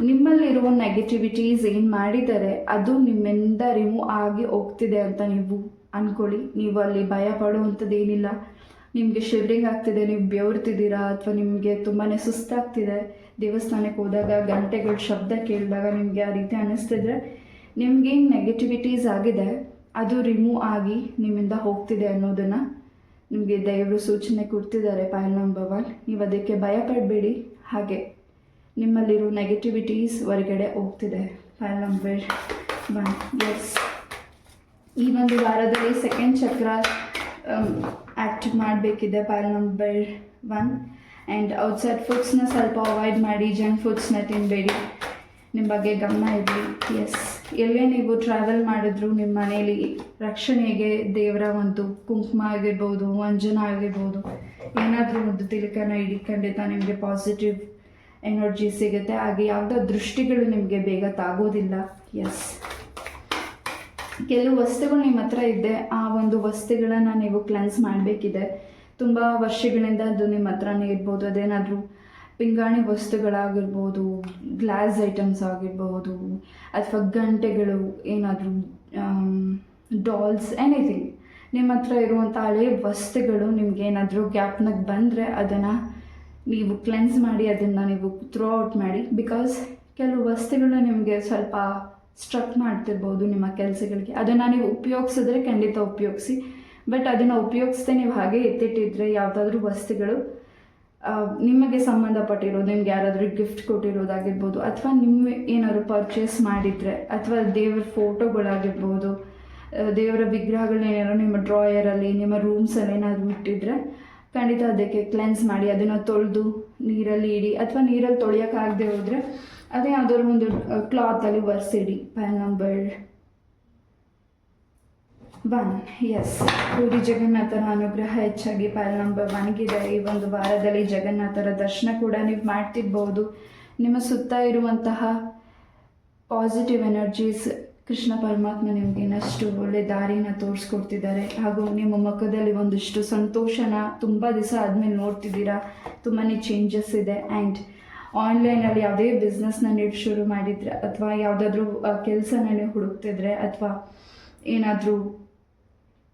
ನಿಮ್ಮಲ್ಲಿರುವ ನೆಗೆಟಿವಿಟೀಸ್ ಏನು ಮಾಡಿದ್ದಾರೆ ಅದು ನಿಮ್ಮಿಂದ ರಿಮೂವ್ ಆಗಿ ಹೋಗ್ತಿದೆ ಅಂತ ನೀವು ಅಂದ್ಕೊಳ್ಳಿ. ನೀವು ಅಲ್ಲಿ ಭಯ ಪಡುವಂಥದ್ದು ಏನಿಲ್ಲ. ನಿಮಗೆ ಶಿವರಿಂಗ್ ಆಗ್ತಿದೆ, ನೀವು ಬೆವರ್ತಿದ್ದೀರಾ ಅಥವಾ ನಿಮಗೆ ತುಂಬಾ ಸುಸ್ತಾಗ್ತಿದೆ, ದೇವಸ್ಥಾನಕ್ಕೆ ಹೋದಾಗ ಗಂಟೆಗಳ ಶಬ್ದ ಕೇಳಿದಾಗ ನಿಮಗೆ ಆ ರೀತಿ ಅನ್ನಿಸ್ತಿದ್ರೆ ನಿಮಗೇನು ನೆಗೆಟಿವಿಟೀಸ್ ಆಗಿದೆ ಅದು ರಿಮೂವ್ ಆಗಿ ನಿಮ್ಮಿಂದ ಹೋಗ್ತಿದೆ ಅನ್ನೋದನ್ನು ನಿಮಗೆ ದೇವರು ಸೂಚನೆ ಕೊಡ್ತಿದ್ದಾರೆ. ಪೈಲ್ ನಂಬರ್ 1. ನೀವು ಅದಕ್ಕೆ ಭಯಪಡಬೇಡಿ, ಹಾಗೆ ನಿಮ್ಮಲ್ಲಿರೋ ನೆಗೆಟಿವಿಟೀಸ್ ಹೊರಗಡೆ ಹೋಗ್ತಿದೆ. ಪೈಲ್ ನಂಬರ್ 1. ಎಸ್, ಈ ಒಂದು ವಾರದಲ್ಲಿ ಸೆಕೆಂಡ್ ಚಕ್ರ ಆ್ಯಕ್ಟಿವ್ ಮಾಡಬೇಕಿದೆ. ಪೈಲ್ ನಂಬರ್ 1. ಆ್ಯಂಡ್ ಔಟ್ಸೈಡ್ ಫುಡ್ಸ್ನ ಸ್ವಲ್ಪ ಅವಾಯ್ಡ್ ಮಾಡಿ, ಜಂಕ್ ಫುಡ್ಸ್ನ ತಿನ್ನಬೇಡಿ, ನಿಮ್ಮ ಬಗ್ಗೆ ಗಮನ ಇರಲಿ. ಎಸ್, ಎಲ್ಲೇ ನೀವು ಟ್ರಾವೆಲ್ ಮಾಡಿದ್ರು ನಿಮ್ಮ ಮನೇಲಿ ರಕ್ಷಣೆಗೆ ದೇವರ ಒಂದು ಕುಂಕುಮ ಆಗಿರ್ಬೋದು, ಅಂಜನ ಆಗಿರ್ಬೋದು, ಏನಾದರೂ ಒಂದು ತಿಲಕನ ಇಡಿ, ಖಂಡಿತ ನಿಮಗೆ ಪಾಸಿಟಿವ್ ಎನರ್ಜಿ ಸಿಗುತ್ತೆ. ಹಾಗೆ ಯಾವುದೋ ದೃಷ್ಟಿಗಳು ನಿಮಗೆ ಬೇಗ ತಾಗೋದಿಲ್ಲ. ಎಸ್, ಕೆಲವು ವಸ್ತುಗಳು ನಿಮ್ಮ ಹತ್ರ ಇದೆ, ಆ ಒಂದು ವಸ್ತುಗಳನ್ನು ನೀವು ಕ್ಲೆನ್ಸ್ ಮಾಡಬೇಕಿದೆ. ತುಂಬ ವರ್ಷಗಳಿಂದ ಅದು ನಿಮ್ಮ ಹತ್ರನೇ ಇರ್ಬೋದು. ಅದೇನಾದರೂ ಪಿಂಗಾಣಿ ವಸ್ತುಗಳಾಗಿರ್ಬೋದು, ಗ್ಲಾಸ್ ಐಟಮ್ಸ್ ಆಗಿರ್ಬೋದು, ಅಥವಾ ಗಂಟೆಗಳು, ಏನಾದರೂ ಡಾಲ್ಸ್, ಎನಿಥಿಂಗ್ ನಿಮ್ಮ ಹತ್ರ ಇರುವಂಥ ಹಳೆಯ ವಸ್ತುಗಳು ನಿಮ್ಗೆ ಏನಾದರೂ ಗ್ಯಾಪ್ನಾಗ ಬಂದರೆ ಅದನ್ನು ನೀವು ಕ್ಲೆನ್ಸ್ ಮಾಡಿ, ಅದನ್ನು ನೀವು ಥ್ರೋ ಔಟ್ ಮಾಡಿ. ಬಿಕಾಸ್ ಕೆಲವು ವಸ್ತುಗಳು ನಿಮಗೆ ಸ್ವಲ್ಪ ಸ್ಟ್ರಕ್ ಮಾಡ್ತಿರ್ಬೋದು ನಿಮ್ಮ ಕೆಲಸಗಳಿಗೆ. ಅದನ್ನು ನೀವು ಉಪಯೋಗಿಸಿದ್ರೆ ಖಂಡಿತ ಉಪಯೋಗಿಸಿ, ಬಟ್ ಅದನ್ನು ಉಪಯೋಗಿಸ್ದೆ ನೀವು ಹಾಗೆ ಎತ್ತಿಟ್ಟಿದ್ರೆ ಯಾವುದಾದ್ರೂ ವಸ್ತುಗಳು ನಿಮಗೆ ಸಂಬಂಧಪಟ್ಟಿರೋದು, ನಿಮ್ಗೆ ಯಾರಾದರೂ ಗಿಫ್ಟ್ ಕೊಟ್ಟಿರೋದಾಗಿರ್ಬೋದು, ಅಥವಾ ನಿಮ್ಮ ಏನಾದ್ರು ಪರ್ಚೇಸ್ ಮಾಡಿದರೆ, ಅಥವಾ ದೇವರ ಫೋಟೋಗಳಾಗಿರ್ಬೋದು, ದೇವರ ವಿಗ್ರಹಗಳನ್ನೇನಾದ್ರು ನಿಮ್ಮ ಡ್ರಾಯರಲ್ಲಿ, ನಿಮ್ಮ ರೂಮ್ಸಲ್ಲಿ ಏನಾದರೂ ಇಟ್ಟಿದ್ರೆ ಖಂಡಿತ ಅದಕ್ಕೆ ಕ್ಲೆನ್ಸ್ ಮಾಡಿ, ಅದನ್ನು ತೊಳೆದು ನೀರಲ್ಲಿ ಇಡಿ. ಅಥವಾ ನೀರಲ್ಲಿ ತೊಳೆಯೋಕ್ಕಾಗದೆ ಹೋದರೆ ಅದೇ ಯಾವುದಾದ್ರು ಒಂದು ಕ್ಲಾತಲ್ಲಿ ಒರೆಸಿಡಿ. Pile number 1. ಎಸ್, ಪೂರಿ ಜಗನ್ನಾಥರ ಅನುಗ್ರಹ ಹೆಚ್ಚಾಗಿ ಪೈಲ್ ನಂಬರ್ 1ಗಿದೆ. ಈ ಒಂದು ವಾರದಲ್ಲಿ ಜಗನ್ನಾಥರ ದರ್ಶನ ಕೂಡ ನೀವು ಮಾಡ್ತಿರ್ಬೋದು. ನಿಮ್ಮ ಸುತ್ತ ಇರುವಂತಹ ಪಾಸಿಟಿವ್ ಎನರ್ಜೀಸ್, ಕೃಷ್ಣ ಪರಮಾತ್ಮ ನಿಮಗೆ ಇನ್ನಷ್ಟು ಒಳ್ಳೆ ದಾರಿನ ತೋರಿಸ್ಕೊಡ್ತಿದ್ದಾರೆ. ಹಾಗೂ ನಿಮ್ಮ ಮುಖದಲ್ಲಿ ಒಂದಿಷ್ಟು ಸಂತೋಷನ ತುಂಬ ದಿವಸ ಆದಮೇಲೆ ನೋಡ್ತಿದ್ದೀರಾ. ತುಂಬಾ ಚೇಂಜಸ್ ಇದೆ. ಆ್ಯಂಡ್ ಆನ್ಲೈನಲ್ಲಿ ಯಾವುದೇ ಬಿಸ್ನೆಸ್ನ ನೀವು ಶುರು ಮಾಡಿದರೆ, ಅಥವಾ ಯಾವುದಾದ್ರೂ ಕೆಲಸನ ನೀವು ಹುಡುಕ್ತಿದ್ರೆ, ಅಥವಾ ಏನಾದರೂ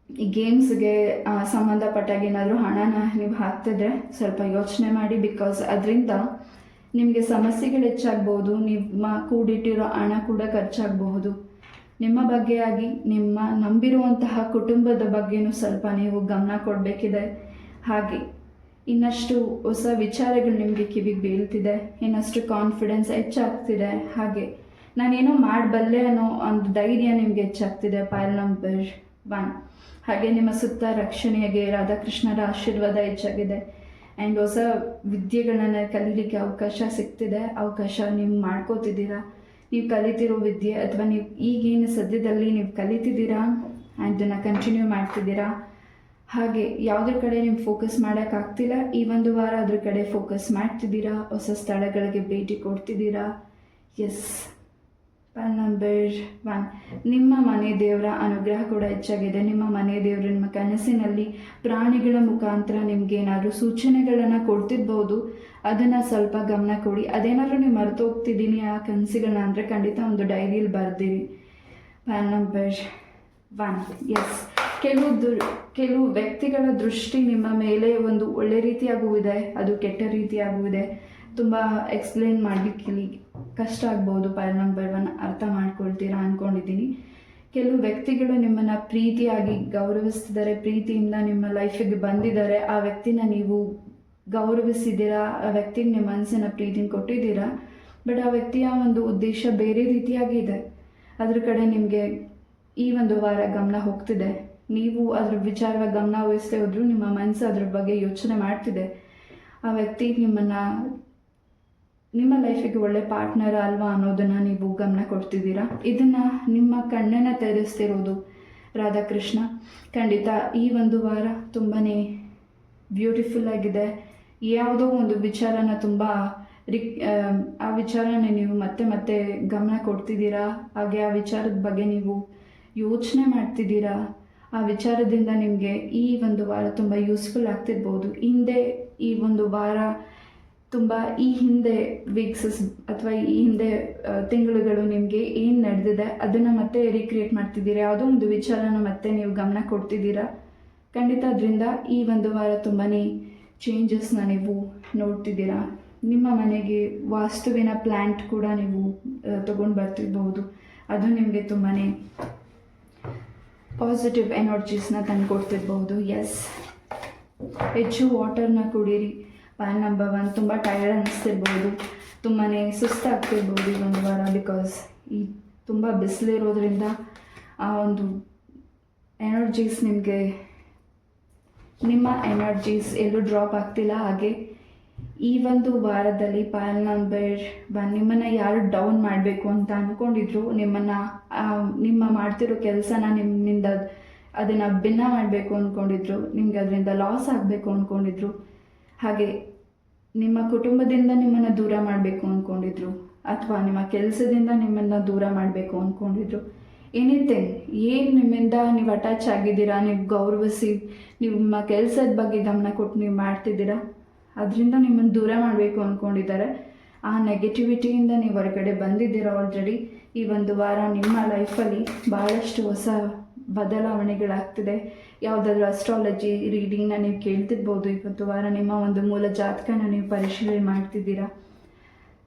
ಈ ಗೇಮ್ಸ್ಗೆ ಸಂಬಂಧಪಟ್ಟಾಗ ಏನಾದರೂ ಹಣನ ನೀವು ಹಾಕ್ತಿದ್ರೆ ಸ್ವಲ್ಪ ಯೋಚನೆ ಮಾಡಿ. ಬಿಕಾಸ್ ಅದರಿಂದ ನಿಮಗೆ ಸಮಸ್ಯೆಗಳು ಹೆಚ್ಚಾಗ್ಬೋದು. ನಿಮ್ಮ ಕೂಡಿಟ್ಟಿರೋ ಹಣ ಕೂಡ ಖರ್ಚಾಗಬಹುದು. ನಿಮ್ಮ ಬಗ್ಗೆಯಾಗಿ ನಿಮ್ಮ ನಂಬಿರುವಂತಹ ಕುಟುಂಬದ ಬಗ್ಗೆನೂ ಸ್ವಲ್ಪ ನೀವು ಗಮನ ಕೊಡಬೇಕಿದೆ. ಹಾಗೆ ಇನ್ನಷ್ಟು ಹೊಸ ವಿಚಾರಗಳು ನಿಮಗೆ ಕಿವಿಗೆ ಬೀಳ್ತಿದೆ. ಇನ್ನಷ್ಟು ಕಾನ್ಫಿಡೆನ್ಸ್ ಹೆಚ್ಚಾಗ್ತಿದೆ. ಹಾಗೆ ನಾನೇನೋ ಮಾಡಬಲ್ಲೆ ಅನ್ನೋ ಒಂದು ಧೈರ್ಯ ನಿಮಗೆ ಹೆಚ್ಚಾಗ್ತಿದೆ. ಪೈಲ್ ನಂಬರ್ 1. ಹಾಗೆ ನಿಮ್ಮ ಸುತ್ತ ರಕ್ಷಣೆಗೆ ರಾಧಾಕೃಷ್ಣರ ಆಶೀರ್ವಾದ ಹೆಚ್ಚಾಗಿದೆ. ಆ್ಯಂಡ್ ಹೊಸ ವಿದ್ಯೆಗಳನ್ನು ಕಲೀಲಿಕ್ಕೆ ಅವಕಾಶ ಸಿಗ್ತಿದೆ. ಅವಕಾಶ ನೀವು ಮಾಡ್ಕೋತಿದ್ದೀರಾ. ನೀವು ಕಲಿತಿರೋ ವಿದ್ಯೆ ಅಥವಾ ನೀವು ಈಗೇನು ಸದ್ಯದಲ್ಲಿ ನೀವು ಕಲಿತಿದ್ದೀರಾ ಅದನ್ನು ಕಂಟಿನ್ಯೂ ಮಾಡ್ತಿದ್ದೀರಾ. ಹಾಗೆ ಯಾವುದ್ರ ಕಡೆ ನೀವು ಫೋಕಸ್ ಮಾಡೋಕ್ಕಾಗ್ತಿಲ್ಲ, ಈ ಒಂದು ವಾರ ಅದ್ರ ಕಡೆ ಫೋಕಸ್ ಮಾಡ್ತಿದ್ದೀರಾ. ಹೊಸ ಸ್ಥಳಗಳಿಗೆ ಭೇಟಿ ಕೊಡ್ತಿದ್ದೀರಾ. S, pile number 1. ನಿಮ್ಮ ಮನೆ ದೇವರ ಅನುಗ್ರಹ ಕೂಡ ಹೆಚ್ಚಾಗಿದೆ. ನಿಮ್ಮ ಮನೆ ದೇವರು ನಿಮ್ಮ ಕನಸಿನಲ್ಲಿ ಪ್ರಾಣಿಗಳ ಮುಖಾಂತರ ನಿಮ್ಗೆ ಏನಾದರೂ ಸೂಚನೆಗಳನ್ನು ಕೊಡ್ತಿರ್ಬೋದು. ಅದನ್ನು ಸ್ವಲ್ಪ ಗಮನ ಕೊಡಿ. ಅದೇನಾದರೂ ನೀವು ಮರೆತು ಹೋಗ್ತಿದ್ದೀನಿ ಆ ಕನಸುಗಳನ್ನ ಅಂದರೆ ಖಂಡಿತ ಒಂದು ಡೈರಿಯಲ್ಲಿ ಬರೆದಿರಿ. ಪೈಲ್ ನಂಬರ್ 1. ಎಸ್, ಕೆಲವು ವ್ಯಕ್ತಿಗಳ ದೃಷ್ಟಿ ನಿಮ್ಮ ಮೇಲೆ ಒಂದು ಒಳ್ಳೆ ರೀತಿಯಾಗೂ ಇದೆ, ಅದು ಕೆಟ್ಟ ರೀತಿಯಾಗೂ ಇದೆ. ತುಂಬ ಎಕ್ಸ್ಪ್ಲೇನ್ ಮಾಡಲಿಕ್ಕೆ ಕಷ್ಟ ಆಗ್ಬೋದು. ಪೈಲ್ ನಂಬರ್ 1 ಅರ್ಥ ಮಾಡ್ಕೊಳ್ತೀರಾ ಅಂದ್ಕೊಂಡಿದ್ದೀನಿ. ಕೆಲವು ವ್ಯಕ್ತಿಗಳು ನಿಮ್ಮನ್ನು ಪ್ರೀತಿಯಾಗಿ ಗೌರವಿಸ್ತಿದ್ದಾರೆ, ಪ್ರೀತಿಯಿಂದ ನಿಮ್ಮ ಲೈಫಿಗೆ ಬಂದಿದ್ದಾರೆ. ಆ ವ್ಯಕ್ತಿನ ನೀವು ಗೌರವಿಸಿದ್ದೀರಾ, ಆ ವ್ಯಕ್ತಿಗೆ ನಿಮ್ಮ ಮನಸ್ಸಿನ ಪ್ರೀತಿನ ಕೊಟ್ಟಿದ್ದೀರಾ. ಬಟ್ ಆ ವ್ಯಕ್ತಿಯ ಒಂದು ಉದ್ದೇಶ ಬೇರೆ ರೀತಿಯಾಗಿದೆ. ಅದ್ರ ಕಡೆ ನಿಮಗೆ ಈ ಒಂದು ವಾರ ಗಮನ ಹೋಗ್ತಿದೆ. ನೀವು ಅದ್ರ ವಿಚಾರವಾಗಿ ಗಮನ ವಹಿಸದೆ ಹೋದರೂ ನಿಮ್ಮ ಮನಸ್ಸು ಅದ್ರ ಬಗ್ಗೆ ಯೋಚನೆ ಮಾಡ್ತಿದೆ. ಆ ವ್ಯಕ್ತಿ ನಿಮ್ಮ ಲೈಫಿಗೆ ಒಳ್ಳೆ ಪಾರ್ಟ್ನರ್ ಅಲ್ವಾ ಅನ್ನೋದನ್ನು ನೀವು ಗಮನ ಕೊಡ್ತಿದ್ದೀರಾ. ಇದನ್ನು ನಿಮ್ಮ ಕಣ್ಣನ್ನು ತೆರೆಸ್ತಿರೋದು ರಾಧಾಕೃಷ್ಣ. ಖಂಡಿತ ಈ ಒಂದು ವಾರ ತುಂಬಾ ಬ್ಯೂಟಿಫುಲ್ ಆಗಿದೆ. ಯಾವುದೋ ಒಂದು ವಿಚಾರನ ಆ ವಿಚಾರನ ನೀವು ಮತ್ತೆ ಮತ್ತೆ ಗಮನ ಕೊಡ್ತಿದ್ದೀರಾ. ಹಾಗೆ ಆ ವಿಚಾರದ ಬಗ್ಗೆ ನೀವು ಯೋಚನೆ ಮಾಡ್ತಿದ್ದೀರಾ. ಆ ವಿಚಾರದಿಂದ ನಿಮಗೆ ಈ ಒಂದು ವಾರ ತುಂಬ ಯೂಸ್ಫುಲ್ ಆಗ್ತಿರ್ಬೋದು. ಈ ಒಂದು ವಾರ ಈ ಹಿಂದೆ ವೀಕ್ಸಸ್ ಅಥವಾ ಈ ಹಿಂದೆ ತಿಂಗಳುಗಳು ನಿಮಗೆ ಏನು ನಡೆದಿದೆ ಅದನ್ನು ಮತ್ತೆ ರೀಕ್ರಿಯೇಟ್ ಮಾಡ್ತಿದ್ದೀರಾ. ಯಾವುದೋ ಒಂದು ವಿಚಾರನ ಮತ್ತೆ ನೀವು ಗಮನ ಕೊಡ್ತಿದ್ದೀರಾ. ಖಂಡಿತ ಅದರಿಂದ ಈ ಒಂದು ವಾರ ತುಂಬಾ ಚೇಂಜಸ್ನ ನೀವು ನೋಡ್ತಿದ್ದೀರಾ. ನಿಮ್ಮ ಮನೆಗೆ ವಾಸ್ತುವಿನ ಪ್ಲ್ಯಾಂಟ್ ಕೂಡ ನೀವು ತೊಗೊಂಡು ಬರ್ತಿರ್ಬೋದು. ಅದು ನಿಮಗೆ ತುಂಬಾ ಪಾಸಿಟಿವ್ ಎನರ್ಜೀಸ್ನ ತಂದು ಕೊಡ್ತಿರ್ಬೋದು. ಎಸ್, ಹೆಚ್ಚು ವಾಟರ್ನ ಕುಡೀರಿ. ಪೈಲ್ ನಂಬರ್ 1. ತುಂಬ ಟೈರ್ಡ್ ಅನ್ನಿಸ್ತಿರ್ಬೋದು, ತುಂಬಾ ಸುಸ್ತಾಗ್ತಿರ್ಬೋದು ಈ ಒಂದು ವಾರ. ಬಿಕಾಸ್ ಈ ತುಂಬ ಬಿಸಿಲಿರೋದ್ರಿಂದ ಆ ಒಂದು ಎನರ್ಜೀಸ್ ನಿಮ್ಮ ಎನರ್ಜೀಸ್ ಎಲ್ಲೂ ಡ್ರಾಪ್ ಆಗ್ತಿಲ್ಲ. ಹಾಗೆ ಈ ಒಂದು ವಾರದಲ್ಲಿ ಪೈಲ್ ನಂಬರ್ 1 ನಿಮ್ಮನ್ನು ಯಾರು ಡೌನ್ ಮಾಡಬೇಕು ಅಂತ ಅಂದ್ಕೊಂಡಿದ್ರು, ನಿಮ್ಮ ಮಾಡ್ತಿರೋ ಕೆಲಸನ ನಿಮ್ಮಿಂದ ಅದನ್ನು ಭಿನ್ನ ಮಾಡಬೇಕು ಅಂದ್ಕೊಂಡಿದ್ರು, ನಿಮ್ಗೆ ಅದರಿಂದ ಲಾಸ್ ಆಗಬೇಕು ಅಂದ್ಕೊಂಡಿದ್ರು, ಹಾಗೆ ನಿಮ್ಮ ಕುಟುಂಬದಿಂದ ನಿಮ್ಮನ್ನು ದೂರ ಮಾಡಬೇಕು ಅಂದ್ಕೊಂಡಿದ್ರು, ಅಥವಾ ನಿಮ್ಮ ಕೆಲಸದಿಂದ ನಿಮ್ಮನ್ನು ದೂರ ಮಾಡಬೇಕು ಅಂದ್ಕೊಂಡಿದ್ರು. ಎನಿಥಿಂಗ್ ಏನು ನಿಮ್ಮಿಂದ ನೀವು ಅಟ್ಯಾಚ್ ಆಗಿದ್ದೀರಾ, ನೀವು ಗೌರವಿಸಿ ನಿಮ್ಮ ಕೆಲಸದ ಬಗ್ಗೆ ಗಮನ ಕೊಟ್ಟು ನೀವು ಮಾಡ್ತಿದ್ದೀರಾ, ಅದರಿಂದ ನಿಮ್ಮನ್ನು ದೂರ ಮಾಡಬೇಕು ಅಂದ್ಕೊಂಡಿದ್ದಾರೆ. ಆ ನೆಗೆಟಿವಿಟಿಯಿಂದ ನೀವು ಹೊರಗಡೆ ಬಂದಿದ್ದೀರಾ ಆಲ್ರೆಡಿ. ಈ ಒಂದು ವಾರ ನಿಮ್ಮ ಲೈಫಲ್ಲಿ ಭಾಳಷ್ಟು ಹೊಸ ಬದಲಾವಣೆಗಳಾಗ್ತಿದೆ. ಯಾವುದಾದ್ರೂ ಅಸ್ಟ್ರಾಲಜಿ ರೀಡಿಂಗ್ನ ನೀವು ಕೇಳ್ತಿರ್ಬೋದು. ಇವತ್ತು ವಾರ ನಿಮ್ಮ ಒಂದು ಮೂಲ ಜಾತಕನ ನೀವು ಪರಿಶೀಲನೆ ಮಾಡ್ತಿದ್ದೀರಾ.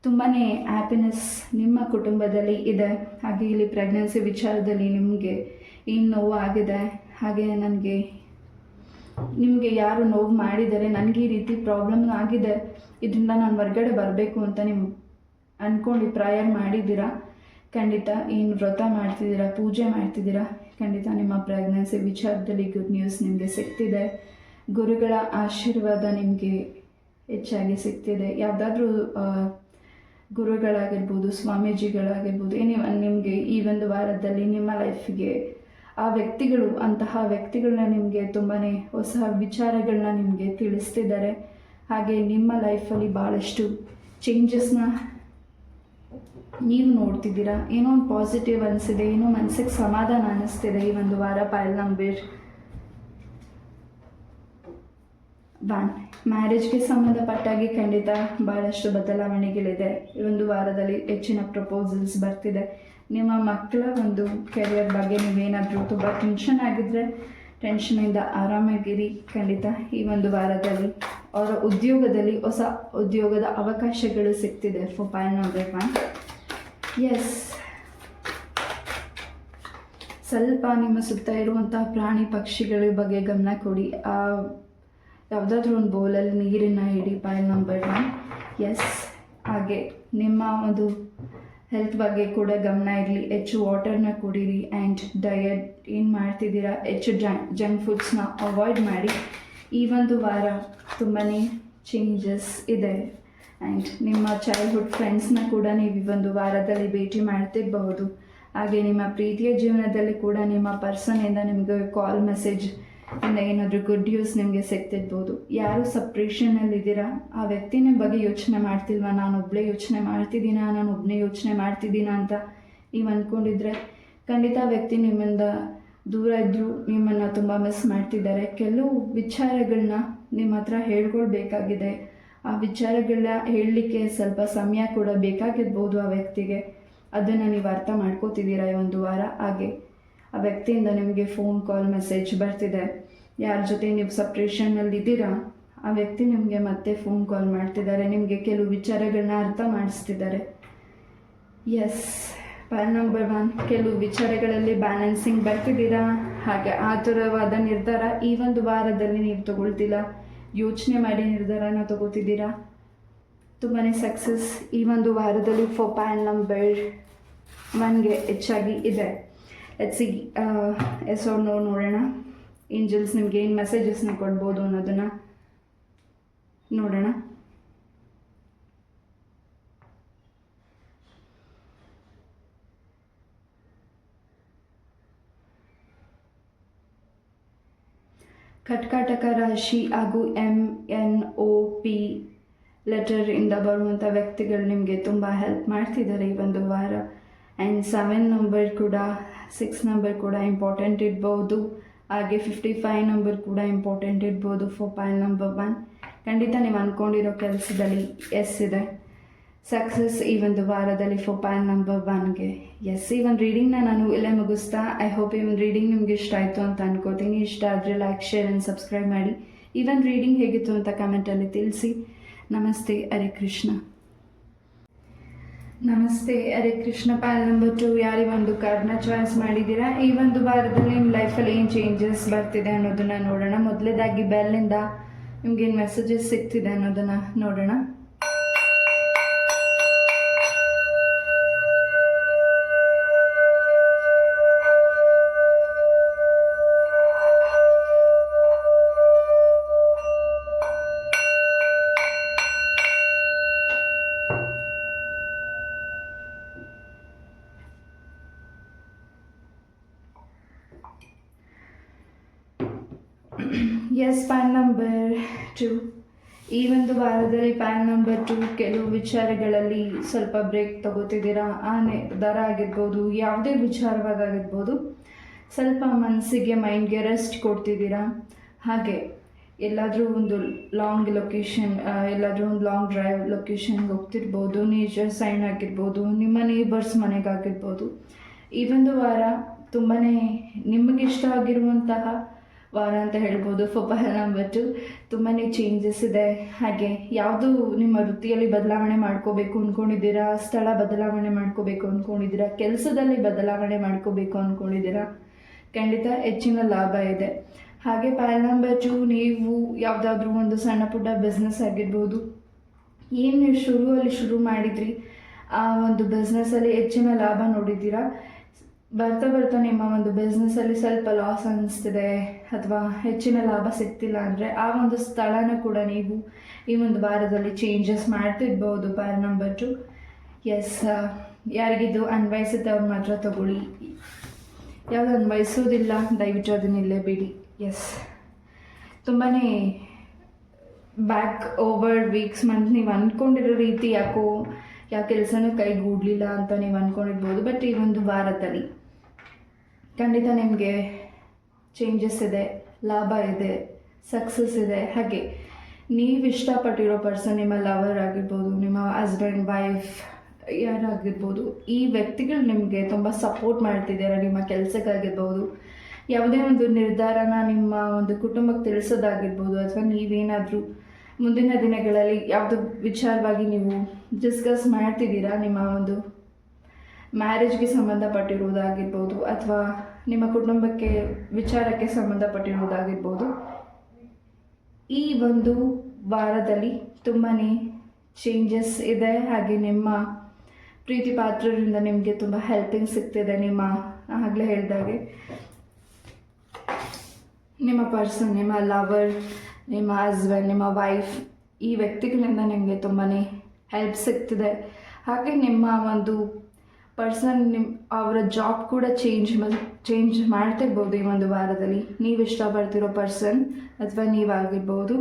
ತುಂಬಾ ಹ್ಯಾಪಿನೆಸ್ ನಿಮ್ಮ ಕುಟುಂಬದಲ್ಲಿ ಇದೆ. ಹಾಗೆ ಇಲ್ಲಿ ಪ್ರೆಗ್ನೆನ್ಸಿ ವಿಚಾರದಲ್ಲಿ ನಿಮಗೆ ಏನು ನೋವು ಆಗಿದೆ, ಹಾಗೆ ನಿಮಗೆ ಯಾರು ನೋವು ಮಾಡಿದ್ದಾರೆ, ನನಗೆ ಈ ರೀತಿ ಪ್ರಾಬ್ಲಮ್ ಆಗಿದೆ, ಇದರಿಂದ ನಾನು ಹೊರಗಡೆ ಬರಬೇಕು ಅಂತ ನೀವು ಅಂದ್ಕೊಂಡು ಪ್ರೇಯರ್ ಮಾಡಿದ್ದೀರಾ. ಖಂಡಿತ ಏನು ವ್ರತ ಮಾಡ್ತಿದ್ದೀರಾ, ಪೂಜೆ ಮಾಡ್ತಿದ್ದೀರಾ, ಖಂಡಿತ ನಿಮ್ಮ ಪ್ರೆಗ್ನೆನ್ಸಿ ವಿಚಾರದಲ್ಲಿ ಗುಡ್ ನ್ಯೂಸ್ ನಿಮಗೆ ಸಿಗ್ತಿದೆ. ಗುರುಗಳ ಆಶೀರ್ವಾದ ನಿಮಗೆ ಹೆಚ್ಚಾಗಿ ಸಿಗ್ತಿದೆ. ಯಾವುದಾದ್ರೂ ಗುರುಗಳಾಗಿರ್ಬೋದು, ಸ್ವಾಮೀಜಿಗಳಾಗಿರ್ಬೋದು, ನಿಮಗೆ ಈ ಒಂದು ವಾರದಲ್ಲಿ ನಿಮ್ಮ ಲೈಫಿಗೆ ಆ ವ್ಯಕ್ತಿಗಳು, ಅಂತಹ ವ್ಯಕ್ತಿಗಳನ್ನ ನಿಮಗೆ ತುಂಬಾ ಹೊಸ ವಿಚಾರಗಳನ್ನ ನಿಮಗೆ ತಿಳಿಸ್ತಿದ್ದಾರೆ. ಹಾಗೆ ನಿಮ್ಮ ಲೈಫಲ್ಲಿ ಭಾಳಷ್ಟು ಚೇಂಜಸ್ನ ನೀವು ನೋಡ್ತಿದ್ದೀರಾ. ಏನೋ ಒಂದು ಪಾಸಿಟಿವ್ ಅನಿಸಿದೆ, ಏನೋ ಮನಸ್ಸಿಗೆ ಸಮಾಧಾನ ಅನ್ನಿಸ್ತಿದೆ ಈ ಒಂದು ವಾರ. ಪೈಲ್ ನಂಬರ್ 1, ಮ್ಯಾರೇಜ್ಗೆ ಸಂಬಂಧಪಟ್ಟಾಗಿ ಖಂಡಿತ ಭಾಳಷ್ಟು ಬದಲಾವಣೆಗಳಿದೆ. ಈ ಒಂದು ವಾರದಲ್ಲಿ ಹೆಚ್ಚಿನ ಪ್ರಪೋಸಲ್ಸ್ ಬರ್ತಿದೆ. ನಿಮ್ಮ ಮಕ್ಕಳ ಒಂದು ಕೆರಿಯರ್ ಬಗ್ಗೆ ನೀವೇನಾದರೂ ತುಂಬ ಟೆನ್ಷನ್ ಆಗಿದ್ದರೆ ಟೆನ್ಷನಿಂದ ಆರಾಮಾಗಿರಿ. ಖಂಡಿತ ಈ ಒಂದು ವಾರದಲ್ಲಿ ಅವರ ಉದ್ಯೋಗದಲ್ಲಿ ಹೊಸ ಉದ್ಯೋಗದ ಅವಕಾಶಗಳು ಸಿಗ್ತಿದೆ. For pile number 1. ಎಸ್, ಸ್ವಲ್ಪ ನಿಮ್ಮ ಸುತ್ತ ಇರುವಂತಹ ಪ್ರಾಣಿ ಪಕ್ಷಿಗಳ ಬಗ್ಗೆ ಗಮನ ಕೊಡಿ. ಯಾವುದಾದ್ರೂ ಒಂದು ಬೌಲಲ್ಲಿ ನೀರನ್ನು ಇಡಿ. ಪೈಲ್ ನಂಬರ್ 1. ಎಸ್, ಹಾಗೆ ನಿಮ್ಮ ಒಂದು ಹೆಲ್ತ್ ಬಗ್ಗೆ ಕೂಡ ಗಮನ ಇರಲಿ. ಹೆಚ್ಚು ವಾಟರ್ನ ಕುಡೀರಿ. ಆ್ಯಂಡ್ ಡಯಟ್ ಏನು ಮಾಡ್ತಿದ್ದೀರಾ, ಹೆಚ್ಚು ಜಂಕ್ ಫುಡ್ಸ್ನ ಅವಾಯ್ಡ್ ಮಾಡಿ. ಈ ಒಂದು ವಾರ ತುಂಬಾ ಚೇಂಜಸ್ ಇದೆ. ಆ್ಯಂಡ್ ನಿಮ್ಮ ಚೈಲ್ಡ್ಹುಡ್ ಫ್ರೆಂಡ್ಸ್ನ ಕೂಡ ನೀವು ಈ ಒಂದು ವಾರದಲ್ಲಿ ಭೇಟಿ ಮಾಡ್ತಿರಬಹುದು. ಹಾಗೆ ನಿಮ್ಮ ಪ್ರೀತಿಯ ಜೀವನದಲ್ಲಿ ಕೂಡ ನಿಮ್ಮ ಪರ್ಸನಿಂದ ನಿಮಗೆ ಕಾಲ್ ಮೆಸೇಜ್ ಇಂದ ಏನಾದರೂ ಗುಡ್ ನ್ಯೂಸ್ ನಿಮಗೆ ಸಿಗ್ತಿರ್ಬೋದು. ಯಾರು ಸಪ್ರೇಷನಲ್ಲಿದ್ದೀರಾ, ಆ ವ್ಯಕ್ತಿನ ಬಗ್ಗೆ ಯೋಚನೆ ಮಾಡ್ತಿಲ್ವಾ, ನಾನು ಒಬ್ಬಳೇ ಯೋಚನೆ ಮಾಡ್ತಿದ್ದೀನಾ, ನಾನು ಒಬ್ಬನೇ ಯೋಚನೆ ಮಾಡ್ತಿದ್ದೀನಾ ಅಂತ ನೀವು ಅಂದ್ಕೊಂಡಿದ್ರೆ ಖಂಡಿತ ಆ ವ್ಯಕ್ತಿ ನಿಮ್ಮಿಂದ ದೂರ ಇದ್ದರೂ ನಿಮ್ಮನ್ನು ತುಂಬ ಮಿಸ್ ಮಾಡ್ತಿದ್ದಾರೆ. ಕೆಲವು ವಿಚಾರಗಳನ್ನ ನಿಮ್ಮ ಹತ್ರ ಹೇಳ್ಕೊಳ್ಬೇಕಾಗಿದೆ. ಆ ವಿಚಾರಗಳನ್ನ ಹೇಳಲಿಕ್ಕೆ ಸ್ವಲ್ಪ ಸಮಯ ಕೂಡ ಬೇಕಾಗಿರ್ಬೋದು ಆ ವ್ಯಕ್ತಿಗೆ. ಅದನ್ನು ನೀವು ಅರ್ಥ ಮಾಡ್ಕೋತಿದ್ದೀರಾ ಈ ಒಂದು ವಾರ. ಹಾಗೆ ಆ ವ್ಯಕ್ತಿಯಿಂದ ನಿಮಗೆ ಫೋನ್ ಕಾಲ್ ಮೆಸೇಜ್ ಬರ್ತಿದೆ. ಯಾರ ಜೊತೆ ನೀವು ಸಪ್ರೇಷನ್ನಲ್ಲಿದ್ದೀರಾ ಆ ವ್ಯಕ್ತಿ ನಿಮಗೆ ಮತ್ತೆ ಫೋನ್ ಕಾಲ್ ಮಾಡ್ತಿದ್ದಾರೆ, ನಿಮಗೆ ಕೆಲವು ವಿಚಾರಗಳನ್ನ ಅರ್ಥ ಮಾಡಿಸ್ತಿದ್ದಾರೆ. ಎಸ್, ಪೈಲ್ ನಂಬರ್ 1, ಕೆಲವು ವಿಚಾರಗಳಲ್ಲಿ ಬ್ಯಾಲೆನ್ಸಿಂಗ್ ಬರ್ತಿದ್ದೀರಾ. ಹಾಗೆ ಆತುರವಾದ ನಿರ್ಧಾರ ಈ ಒಂದು ವಾರದಲ್ಲಿ ನೀವು ತಗೊಳ್ತಿಲ್ಲ, ಯೋಚನೆ ಮಾಡಿ ನಿರ್ಧಾರನ ತಗೋತಿದ್ದೀರಾ. ತುಂಬಾ ಸಕ್ಸಸ್ ಈ ಒಂದು ವಾರದಲ್ಲಿ ಫಾರ್ ಪೈಲ್ ನಂಬರ್ 1ಗೆ ಹೆಚ್ಚಾಗಿ ಇದೆ. ಲೆಟ್ಸ್ ಸಿ ಎಸ್ ಆರ್ ನೋ ನೋಡೋಣ. ಏಂಜಲ್ಸ್ ನಿಮ್ಗೆ ಏನು ಮೆಸೇಜಸ್ನ ಕೊಡ್ಬೋದು ಅನ್ನೋದನ್ನು ನೋಡೋಣ. ಕರ್ಕಾಟಕ ರಾಶಿ ಹಾಗೂ MNOP ಲೆಟರಿಂದ ಬರುವಂಥ ವ್ಯಕ್ತಿಗಳು ನಿಮಗೆ ತುಂಬ ಹೆಲ್ಪ್ ಮಾಡ್ತಿದ್ದಾರೆ ಈ ಒಂದು ವಾರ. ಆ್ಯಂಡ್ 7 ನಂಬರ್ ಕೂಡ, 6 ನಂಬರ್ ಕೂಡ ಇಂಪಾರ್ಟೆಂಟ್ ಇರ್ಬೋದು. ಹಾಗೆ 55 ನಂಬರ್ ಕೂಡ ಇಂಪಾರ್ಟೆಂಟ್ ಇರ್ಬೋದು ಫಾರ್ ಪೈಲ್ ನಂಬರ್ 1. ಖಂಡಿತ ನೀವು ಅಂದ್ಕೊಂಡಿರೋ ಕೆಲಸದಲ್ಲಿ ಎಸ್ ಇದೆ. ಸಕ್ಸಸ್ ಈ ಒಂದು ವಾರದಲ್ಲಿ ಫಾರ್ ಪೈಲ್ ನಂಬರ್ 1ಗೆ. ಎಸ್, ಈ ಒಂದು ರೀಡಿಂಗ್ನ ನಾನು ಇಲ್ಲೇ ಮುಗಿಸ್ತಾ. ಐ ಹೋಪ್ ಈ ಒಂದು ರೀಡಿಂಗ್ ನಿಮಗೆ ಇಷ್ಟ ಆಯಿತು ಅಂತ ಅನ್ಕೋತೀನಿ. ಇಷ್ಟ ಆದರೆ ಲೈಕ್, ಶೇರ್ ಆ್ಯಂಡ್ ಸಬ್ಸ್ಕ್ರೈಬ್ ಮಾಡಿ. ಈ ಒಂದು ರೀಡಿಂಗ್ ಹೇಗಿತ್ತು ಅಂತ ಕಮೆಂಟಲ್ಲಿ ತಿಳಿಸಿ. ನಮಸ್ತೆ, ಹರೇ ಕೃಷ್ಣ. ನಮಸ್ತೆ, ಹರೇ ಕೃಷ್ಣ. ಪೈಲ್ ನಂಬರ್ 2, ಯಾರು ಈ ಒಂದು ಕಾರ್ಡ್ನ ಚಾಯ್ಸ್ ಮಾಡಿದ್ದೀರಾ, ಈ ಒಂದು ವಾರದಲ್ಲಿ ನಿಮ್ಮ ಲೈಫಲ್ಲಿ ಏನು ಚೇಂಜಸ್ ಬರ್ತಿದೆ ಅನ್ನೋದನ್ನು ನೋಡೋಣ. ಮೊದಲೇದಾಗಿ ಬೆಲ್ಲಿಂದ ನಿಮ್ಗೇನು ಮೆಸೇಜಸ್ ಸಿಗ್ತಿದೆ ಅನ್ನೋದನ್ನು ನೋಡೋಣ. ಎಸ್, ಪೈಲ್ ನಂಬರ್ 2, ಈ ಒಂದು ವಾರದಲ್ಲಿ ಪೈಲ್ ನಂಬರ್ 2 ಕೆಲವು ವಿಚಾರಗಳಲ್ಲಿ ಸ್ವಲ್ಪ ಬ್ರೇಕ್ ತಗೋತಿದ್ದೀರಾ. ಆ ನಿರ್ಧಾರ ಆಗಿರ್ಬೋದು, ಯಾವುದೇ ವಿಚಾರವಾಗಿರ್ಬೋದು, ಸ್ವಲ್ಪ ಮನಸ್ಸಿಗೆ, ಮೈಂಡ್ಗೆ ರೆಸ್ಟ್ ಕೊಡ್ತಿದ್ದೀರಾ. ಹಾಗೆ ಎಲ್ಲಾದರೂ ಒಂದು ಲಾಂಗ್ ಲೊಕೇಶನ್, ಎಲ್ಲಾದರೂ ಒಂದು ಲಾಂಗ್ ಡ್ರೈವ್ ಲೊಕೇಶನ್ಗೆ ಹೋಗ್ತಿರ್ಬೋದು, ನೇಚರ್ ಸೈಡ್ ಆಗಿರ್ಬೋದು, ನಿಮ್ಮ ನೇಬರ್ಸ್ ಮನೆಗಾಗಿರ್ಬೋದು. ಈ ಒಂದು ವಾರ ತುಂಬಾ ನಿಮಗೆ ಇಷ್ಟ ಆಗಿರುವಂತಹ ವಾರ ಅಂತ ಹೇಳ್ಬೋದು. ಫಾರ್ ಪೈಲ್ ನಂಬರ್ 2 ತುಂಬಾ ಚೇಂಜಸ್ ಇದೆ. ಹಾಗೆ ಯಾವುದು ನಿಮ್ಮ ವೃತ್ತಿಯಲ್ಲಿ ಬದಲಾವಣೆ ಮಾಡ್ಕೋಬೇಕು ಅಂದ್ಕೊಂಡಿದ್ದೀರಾ, ಸ್ಥಳ ಬದಲಾವಣೆ ಮಾಡ್ಕೋಬೇಕು ಅಂದ್ಕೊಂಡಿದ್ದೀರಾ, ಕೆಲಸದಲ್ಲಿ ಬದಲಾವಣೆ ಮಾಡ್ಕೋಬೇಕು ಅಂದ್ಕೊಂಡಿದ್ದೀರಾ, ಖಂಡಿತ ಹೆಚ್ಚಿನ ಲಾಭ ಇದೆ. ಹಾಗೆ ಪೈಲ್ ನಂಬರ್ 2, ನೀವು ಯಾವುದಾದ್ರೂ ಒಂದು ಸಣ್ಣ ಪುಟ್ಟ ಬಿಸ್ನೆಸ್ ಆಗಿರ್ಬೋದು, ಏನು ನೀವು ಶುರು ಮಾಡಿದ್ರಿ ಆ ಒಂದು ಬಿಸ್ನೆಸ್ಸಲ್ಲಿ ಹೆಚ್ಚಿನ ಲಾಭ ನೋಡಿದ್ದೀರಾ. ಬರ್ತಾ ಬರ್ತಾ ನಿಮ್ಮ ಒಂದು ಬಿಸ್ನೆಸ್ಸಲ್ಲಿ ಸ್ವಲ್ಪ ಲಾಸ್ ಅನ್ನಿಸ್ತಿದೆ ಅಥವಾ ಹೆಚ್ಚಿನ ಲಾಭ ಸಿಗ್ತಿಲ್ಲ ಅಂದರೆ ಆ ಒಂದು ಸ್ಥಳನ ಕೂಡ ನೀವು ಈ ಒಂದು ವಾರದಲ್ಲಿ ಚೇಂಜಸ್ ಮಾಡ್ತಿರ್ಬೋದು. ಪೈಲ್ ನಂಬರ್ 2 ಎಸ್, ಯಾರಿಗಿದು ಅನ್ವಯಿಸುತ್ತೆ ಅವ್ರು ಮಾತ್ರ ತಗೊಳ್ಳಿ, ಯಾವುದು ಅನ್ವಯಿಸೋದಿಲ್ಲ ದಯವಿಟ್ಟು ಅದನ್ನ ಇಲ್ಲೇ ಬಿಡಿ. ಎಸ್, ತುಂಬಾ ಬ್ಯಾಕ್ ಓವರ್ ವೀಕ್ಸ್ ಮಂತ್ ನೀವು ಅಂದ್ಕೊಂಡಿರೋ ರೀತಿ ಯಾವ ಕೆಲಸನೂ ಕೈಗೂಡಲಿಲ್ಲ ಅಂತ ನೀವು ಅಂದ್ಕೊಂಡಿರ್ಬೋದು. ಬಟ್ ಈ ಒಂದು ವಾರದಲ್ಲಿ ಖಂಡಿತ ನಿಮಗೆ ಚೇಂಜಸ್ ಇದೆ, ಲಾಭ ಇದೆ, ಸಕ್ಸಸ್ ಇದೆ. ಹಾಗೆ ನೀವು ಇಷ್ಟಪಟ್ಟಿರೋ ಪರ್ಸನ್, ನಿಮ್ಮ ಲವರ್ ಆಗಿರ್ಬೋದು, ನಿಮ್ಮ ಹಸ್ಬೆಂಡ್ ವೈಫ್ ಯಾರಾಗಿರ್ಬೋದು, ಈ ವ್ಯಕ್ತಿಗಳು ನಿಮಗೆ ತುಂಬ ಸಪೋರ್ಟ್ ಮಾಡ್ತಿದ್ದಾರೆ. ನಿಮ್ಮ ಕೆಲಸಕ್ಕಾಗಿರ್ಬೋದು, ಯಾವುದೇ ಒಂದು ನಿರ್ಧಾರನ ನಿಮ್ಮ ಒಂದು ಕುಟುಂಬಕ್ಕೆ ತಿಳಿಸೋದಾಗಿರ್ಬೋದು, ಅಥವಾ ನೀವೇನಾದರೂ ಮುಂದಿನ ದಿನಗಳಲ್ಲಿ ಯಾವುದೋ ವಿಚಾರವಾಗಿ ನೀವು ಡಿಸ್ಕಸ್ ಮಾಡ್ತಿದ್ದೀರಾ, ನಿಮ್ಮ ಒಂದು ಮ್ಯಾರೇಜ್ಗೆ ಸಂಬಂಧಪಟ್ಟಿರುವುದಾಗಿರ್ಬೋದು, ಅಥವಾ ನಿಮ್ಮ ಕುಟುಂಬಕ್ಕೆ ವಿಚಾರಕ್ಕೆ ಸಂಬಂಧಪಟ್ಟಿರುವುದಾಗಿರ್ಬೋದು, ಈ ಒಂದು ವಾರದಲ್ಲಿ ತುಂಬಾ ಚೇಂಜಸ್ ಇದೆ. ಹಾಗೆ ನಿಮ್ಮ ಪ್ರೀತಿ ಪಾತ್ರರಿಂದ ನಿಮಗೆ ತುಂಬ ಹೆಲ್ಪಿಂಗ್ ಸಿಗ್ತಿದೆ. ನಿಮ್ಮ ಆಗಲೇ ಹೇಳಿದಾಗೆ ನಿಮ್ಮ ಪರ್ಸನ್, ನಿಮ್ಮ ಲವರ್, ನಿಮ್ಮ ಹಸ್ಬೆಂಡ್, ನಿಮ್ಮ ವೈಫ್, ಈ ವ್ಯಕ್ತಿಗಳಿಂದ ನಿಮಗೆ ತುಂಬಾ ಹೆಲ್ಪ್ ಸಿಗ್ತಿದೆ. ಹಾಗೆ ನಿಮ್ಮ ಒಂದು ಪರ್ಸನ್ ಅವರ ಜಾಬ್ ಕೂಡ ಚೇಂಜ್ ಮಾಡ್ತಿರ್ಬೋದು ಈ ಒಂದು ವಾರದಲ್ಲಿ. ನೀವು ಇಷ್ಟಪಡ್ತಿರೋ ಪರ್ಸನ್ ಅಥವಾ ನೀವಾಗಿರ್ಬೋದು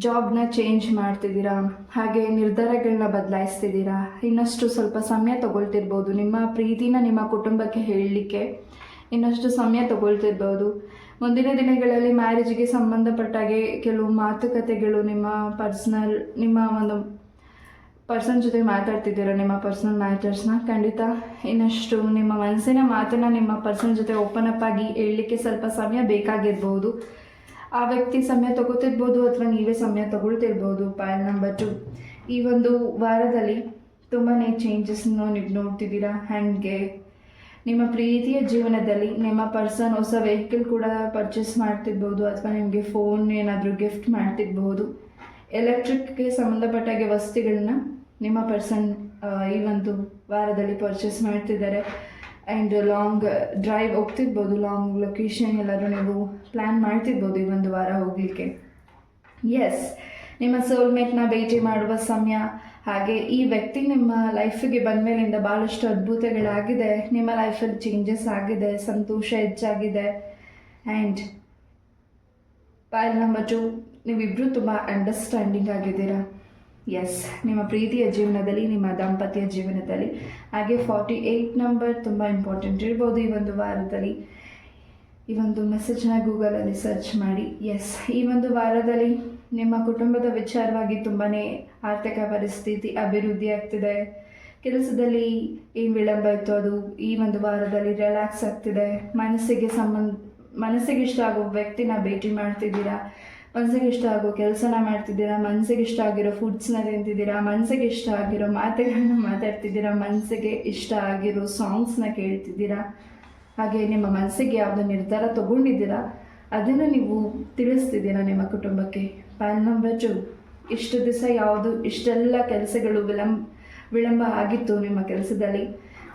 ಜಾಬ್ನ ಚೇಂಜ್ ಮಾಡ್ತಿದ್ದೀರಾ, ಹಾಗೆ ನಿರ್ಧಾರಗಳನ್ನ ಬದಲಾಯಿಸ್ತಿದ್ದೀರಾ. ಇನ್ನಷ್ಟು ಸ್ವಲ್ಪ ಸಮಯ ತಗೊಳ್ತಿರ್ಬೋದು ನಿಮ್ಮ ಪ್ರೀತಿನ ನಿಮ್ಮ ಕುಟುಂಬಕ್ಕೆ ಹೇಳಲಿಕ್ಕೆ, ಇನ್ನಷ್ಟು ಸಮಯ ತಗೊಳ್ತಿರ್ಬೋದು. ಮುಂದಿನ ದಿನಗಳಲ್ಲಿ ಮ್ಯಾರೇಜ್ಗೆ ಸಂಬಂಧಪಟ್ಟಾಗೆ ಕೆಲವು ಮಾತುಕತೆಗಳು ನಿಮ್ಮ ಒಂದು ಪರ್ಸನ್ ಜೊತೆ ಮಾತಾಡ್ತಿದ್ದೀರಾ, ನಿಮ್ಮ ಪರ್ಸನಲ್ ಮ್ಯಾಟರ್ಸ್ನ. ಖಂಡಿತ ಇನ್ನಷ್ಟು ನಿಮ್ಮ ಮನಸ್ಸಿನ ಮಾತನ್ನು ನಿಮ್ಮ ಪರ್ಸನ್ ಜೊತೆ ಓಪನ್ ಅಪ್ ಆಗಿ ಹೇಳಲಿಕ್ಕೆ ಸ್ವಲ್ಪ ಸಮಯ ಬೇಕಾಗಿರ್ಬೋದು. ಆ ವ್ಯಕ್ತಿ ಸಮಯ ತಗೋತಿರ್ಬೋದು ಅಥವಾ ನೀವೇ ಸಮಯ ತಗೊಳ್ತಿರ್ಬೋದು. ಪಾಯಿಂಟ್ ನಂಬರ್ 2, ಈ ಒಂದು ವಾರದಲ್ಲಿ ತುಂಬಾ ಚೇಂಜಸ್ನ ನೀವು ನೋಡ್ತಿದ್ದೀರಾ. ಹಾಗೆ ನಿಮ್ಮ ಪ್ರೀತಿಯ ಜೀವನದಲ್ಲಿ ನಿಮ್ಮ ಪರ್ಸನ್ ಹೊಸ ವೆಹಿಕಲ್ ಕೂಡ ಪರ್ಚೇಸ್ ಮಾಡ್ತಿರ್ಬೋದು, ಅಥವಾ ನಿಮಗೆ ಫೋನ್ ಏನಾದರೂ ಗಿಫ್ಟ್ ಮಾಡ್ತಿರ್ಬೋದು. ಎಲೆಕ್ಟ್ರಿಕ್ಗೆ ಸಂಬಂಧಪಟ್ಟಾಗೆ ವಸ್ತುಗಳನ್ನ ನಿಮ್ಮ ಪರ್ಸನ್ ಈ ಒಂದು ವಾರದಲ್ಲಿ ಪರ್ಚೇಸ್ ಮಾಡ್ತಿದ್ದಾರೆ. ಆ್ಯಂಡ್ ಲಾಂಗ್ ಡ್ರೈವ್ ಹೋಗ್ತಿರ್ಬೋದು, ಲಾಂಗ್ ಲೊಕೇಶನ್ ಎಲ್ಲರೂ ನೀವು ಪ್ಲ್ಯಾನ್ ಮಾಡ್ತಿರ್ಬೋದು ಈ ಒಂದು ವಾರ ಹೋಗಲಿಕ್ಕೆ. ಎಸ್, ನಿಮ್ಮ ಸೋಲ್ಮೇಟ್ನ ಭೇಟಿ ಮಾಡುವ ಸಮಯ. ಹಾಗೆ ಈ ವ್ಯಕ್ತಿ ನಿಮ್ಮ ಲೈಫಿಗೆ ಬಂದ ಮೇಲಿಂದ ಭಾಳಷ್ಟು ಅದ್ಭುತಗಳಾಗಿದೆ, ನಿಮ್ಮ ಲೈಫಲ್ಲಿ ಚೇಂಜಸ್ ಆಗಿದೆ, ಸಂತೋಷ ಹೆಚ್ಚಾಗಿದೆ. ಆ್ಯಂಡ್ ಪಾಯಿಂಟ್ ನಂಬರ್ 2, ನೀವಿಬ್ಬರು ತುಂಬ ಅಂಡರ್ಸ್ಟ್ಯಾಂಡಿಂಗ್ ಆಗಿದ್ದೀರಾ. ಎಸ್, ನಿಮ್ಮ ಪ್ರೀತಿಯ ಜೀವನದಲ್ಲಿ, ನಿಮ್ಮ ದಾಂಪತ್ಯ ಜೀವನದಲ್ಲಿ. ಹಾಗೆ 48 ನಂಬರ್ ತುಂಬ ಇಂಪಾರ್ಟೆಂಟ್ ಇರ್ಬೋದು ಈ ಒಂದು ವಾರದಲ್ಲಿ. ಈ ಒಂದು ಮೆಸೇಜ್ನ ಗೂಗಲಲ್ಲಿ ಸರ್ಚ್ ಮಾಡಿ. ಎಸ್, ಈ ಒಂದು ವಾರದಲ್ಲಿ ನಿಮ್ಮ ಕುಟುಂಬದ ವಿಚಾರವಾಗಿ ತುಂಬಾ ಆರ್ಥಿಕ ಪರಿಸ್ಥಿತಿ ಅಭಿವೃದ್ಧಿ ಆಗ್ತಿದೆ. ಕೆಲಸದಲ್ಲಿ ಏನು ವಿಳಂಬ ಇತ್ತು ಅದು ಈ ಒಂದು ವಾರದಲ್ಲಿ ರಿಲ್ಯಾಕ್ಸ್ ಆಗ್ತಿದೆ. ಮನಸ್ಸಿಗೆ ಇಷ್ಟ ಆಗೋ ವ್ಯಕ್ತಿನ ಭೇಟಿ ಮಾಡ್ತಿದ್ದೀರಾ, ಮನಸ್ಸಿಗೆ ಇಷ್ಟ ಆಗೋ ಕೆಲಸನ ಮಾಡ್ತಿದ್ದೀರಾ, ಮನಸ್ಸಿಗೆ ಇಷ್ಟ ಆಗಿರೋ ಫುಡ್ಸ್ನ ತಿಂತಿದ್ದೀರಾ, ಮನಸ್ಸಿಗೆ ಇಷ್ಟ ಆಗಿರೋ ಮಾತುಗಳನ್ನ ಮಾತಾಡ್ತಿದ್ದೀರಾ, ಮನಸ್ಸಿಗೆ ಇಷ್ಟ ಆಗಿರೋ ಸಾಂಗ್ಸ್ನ ಕೇಳ್ತಿದ್ದೀರಾ. ಹಾಗೆ ನಿಮ್ಮ ಮನಸ್ಸಿಗೆ ಯಾವುದೋ ನಿರ್ಧಾರ ತೊಗೊಂಡಿದ್ದೀರಾ ಅದನ್ನು ನೀವು ತಿಳಿಸ್ತಿದ್ದೀರಾ ನಿಮ್ಮ ಕುಟುಂಬಕ್ಕೆ. ಪಾಯಿಂಟ್ ನಂಬರ್ 2, ಇಷ್ಟು ದಿವಸ ಇಷ್ಟೆಲ್ಲ ಕೆಲಸಗಳು ವಿಳಂಬ ಆಗಿತ್ತು ನಿಮ್ಮ ಕೆಲಸದಲ್ಲಿ.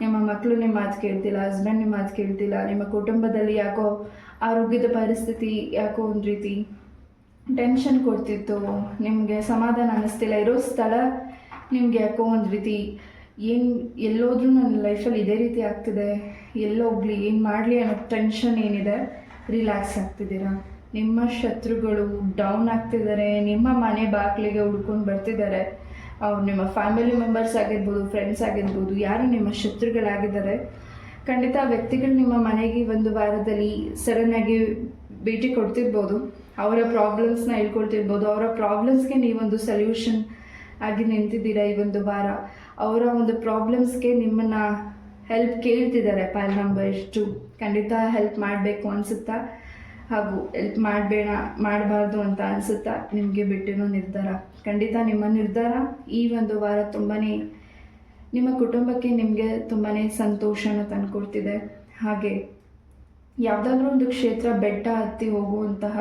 ನಿಮ್ಮ ಮಕ್ಕಳು ನಿಮ್ಮ ಮಾತು ಕೇಳ್ತಿಲ್ಲ, ಹಸ್ಬೆಂಡ್ ನಿಮ್ಮ ಮಾತು ಕೇಳ್ತಿಲ್ಲ, ನಿಮ್ಮ ಕುಟುಂಬದಲ್ಲಿ ಯಾಕೋ ಆರೋಗ್ಯದ ಪರಿಸ್ಥಿತಿ ಯಾಕೋ ಒಂದು ರೀತಿ ಟೆನ್ಷನ್ ಕೊಡ್ತಿತ್ತು, ನಿಮಗೆ ಸಮಾಧಾನ ಅನ್ನಿಸ್ತಿಲ್ಲ, ಇರೋ ಸ್ಥಳ ನಿಮಗೆ ಯಾಕೋ ಒಂದು ರೀತಿ ಎಲ್ಲೋದ್ರೂ ನನ್ನ ಲೈಫಲ್ಲಿ ಇದೇ ರೀತಿ ಆಗ್ತಿದೆ, ಎಲ್ಲೋಗ್ಲಿ, ಏನು ಮಾಡಲಿ ಅನ್ನೋ ಟೆನ್ಷನ್ ಏನಿದೆ, ರಿಲ್ಯಾಕ್ಸ್ ಆಗ್ತಿದ್ದೀರಾ. ನಿಮ್ಮ ಶತ್ರುಗಳು ಡೌನ್ ಆಗ್ತಿದ್ದಾರೆ, ನಿಮ್ಮ ಮನೆ ಬಾಗಿಲಿಗೆ ಹುಡ್ಕೊಂಡು ಬರ್ತಿದ್ದಾರೆ. ಅವ್ರು ನಿಮ್ಮ ಫ್ಯಾಮಿಲಿ ಮೆಂಬರ್ಸ್ ಆಗಿರ್ಬೋದು, ಫ್ರೆಂಡ್ಸ್ ಆಗಿರ್ಬೋದು, ಯಾರು ನಿಮ್ಮ ಶತ್ರುಗಳಾಗಿದ್ದಾರೆ. ಖಂಡಿತ ವ್ಯಕ್ತಿಗಳು ನಿಮ್ಮ ಮನೆಗೆ ಒಂದು ವಾರದಲ್ಲಿ ಸಡನ್ನಾಗಿ ಭೇಟಿ ಕೊಡ್ತಿರ್ಬೋದು, ಅವರ ಪ್ರಾಬ್ಲಮ್ಸ್ನ ಹೇಳ್ಕೊಳ್ತಿರ್ಬೋದು. ಅವರ ಪ್ರಾಬ್ಲಮ್ಸ್ಗೆ ನೀವೊಂದು ಸೊಲ್ಯೂಷನ್ ಆಗಿ ನಿಂತಿದ್ದೀರಾ ಈ ಒಂದು ವಾರ. ಅವರ ಒಂದು ಪ್ರಾಬ್ಲಮ್ಸ್ಗೆ ನಿಮ್ಮನ್ನು ಹೆಲ್ಪ್ ಕೇಳ್ತಿದ್ದಾರೆ. ಪಾಯಿಂಟ್ ನಂಬರ್ 2, ಖಂಡಿತ ಹೆಲ್ಪ್ ಮಾಡಬೇಕು ಅನಿಸುತ್ತಾ, ಹಾಗೂ ಹೆಲ್ಪ್ ಮಾಡಬಾರ್ದು ಅಂತ ಅನಿಸುತ್ತಾ ನಿಮಗೆ ಬಿಟ್ಟಿರೋ ನಿರ್ಧಾರ. ಖಂಡಿತ ನಿಮ್ಮ ನಿರ್ಧಾರ ಈ ಒಂದು ವಾರ ತುಂಬಾ ನಿಮ್ಮ ಕುಟುಂಬಕ್ಕೆ ನಿಮಗೆ ತುಂಬಾ ಸಂತೋಷನ ತಂದುಕೊಡ್ತಿದೆ. ಹಾಗೆ ಯಾವುದಾದ್ರೂ ಒಂದು ಕ್ಷೇತ್ರ ಬೆಟ್ಟ ಹತ್ತಿ ಹೋಗುವಂತಹ,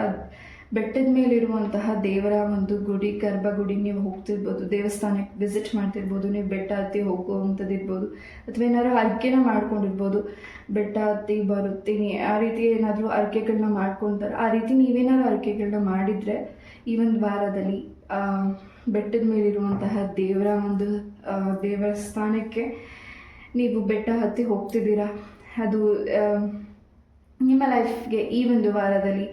ಬೆಟ್ಟದ ಮೇಲಿರುವಂತಹ ದೇವರ ಒಂದು ಗುಡಿ, ಗರ್ಭಗುಡಿ ನೀವು ಹೋಗ್ತಿರ್ಬೋದು, ದೇವಸ್ಥಾನಕ್ಕೆ ವಿಸಿಟ್ ಮಾಡ್ತಿರ್ಬೋದು, ನೀವು ಬೆಟ್ಟ ಹತ್ತಿ ಹೋಗುವಂಥದ್ದು ಇರ್ಬೋದು, ಅಥವಾ ಏನಾದ್ರು ಅರ್ಕೆನ ಮಾಡ್ಕೊಂಡಿರ್ಬೋದು. ಬೆಟ್ಟ ಹತ್ತಿ ಬರುತ್ತೀನಿ ಆ ರೀತಿ ಏನಾದರೂ ಅರ್ಕೆಗಳನ್ನ ಮಾಡ್ಕೊತಾರೆ. ಆ ರೀತಿ ನೀವೇನಾದ್ರು ಅರ್ಕೆಗಳನ್ನ ಮಾಡಿದರೆ ಈ ಒಂದು ವಾರದಲ್ಲಿ ಬೆಟ್ಟದ ಮೇಲಿರುವಂತಹ ದೇವರ ಸ್ಥಾನಕ್ಕೆ ನೀವು ಬೆಟ್ಟ ಹತ್ತಿ ಹೋಗ್ತಿದ್ದೀರಾ. ಅದು ನಿಮ್ಮ ಲೈಫ್ಗೆ ಈ ಒಂದು ವಾರದಲ್ಲಿ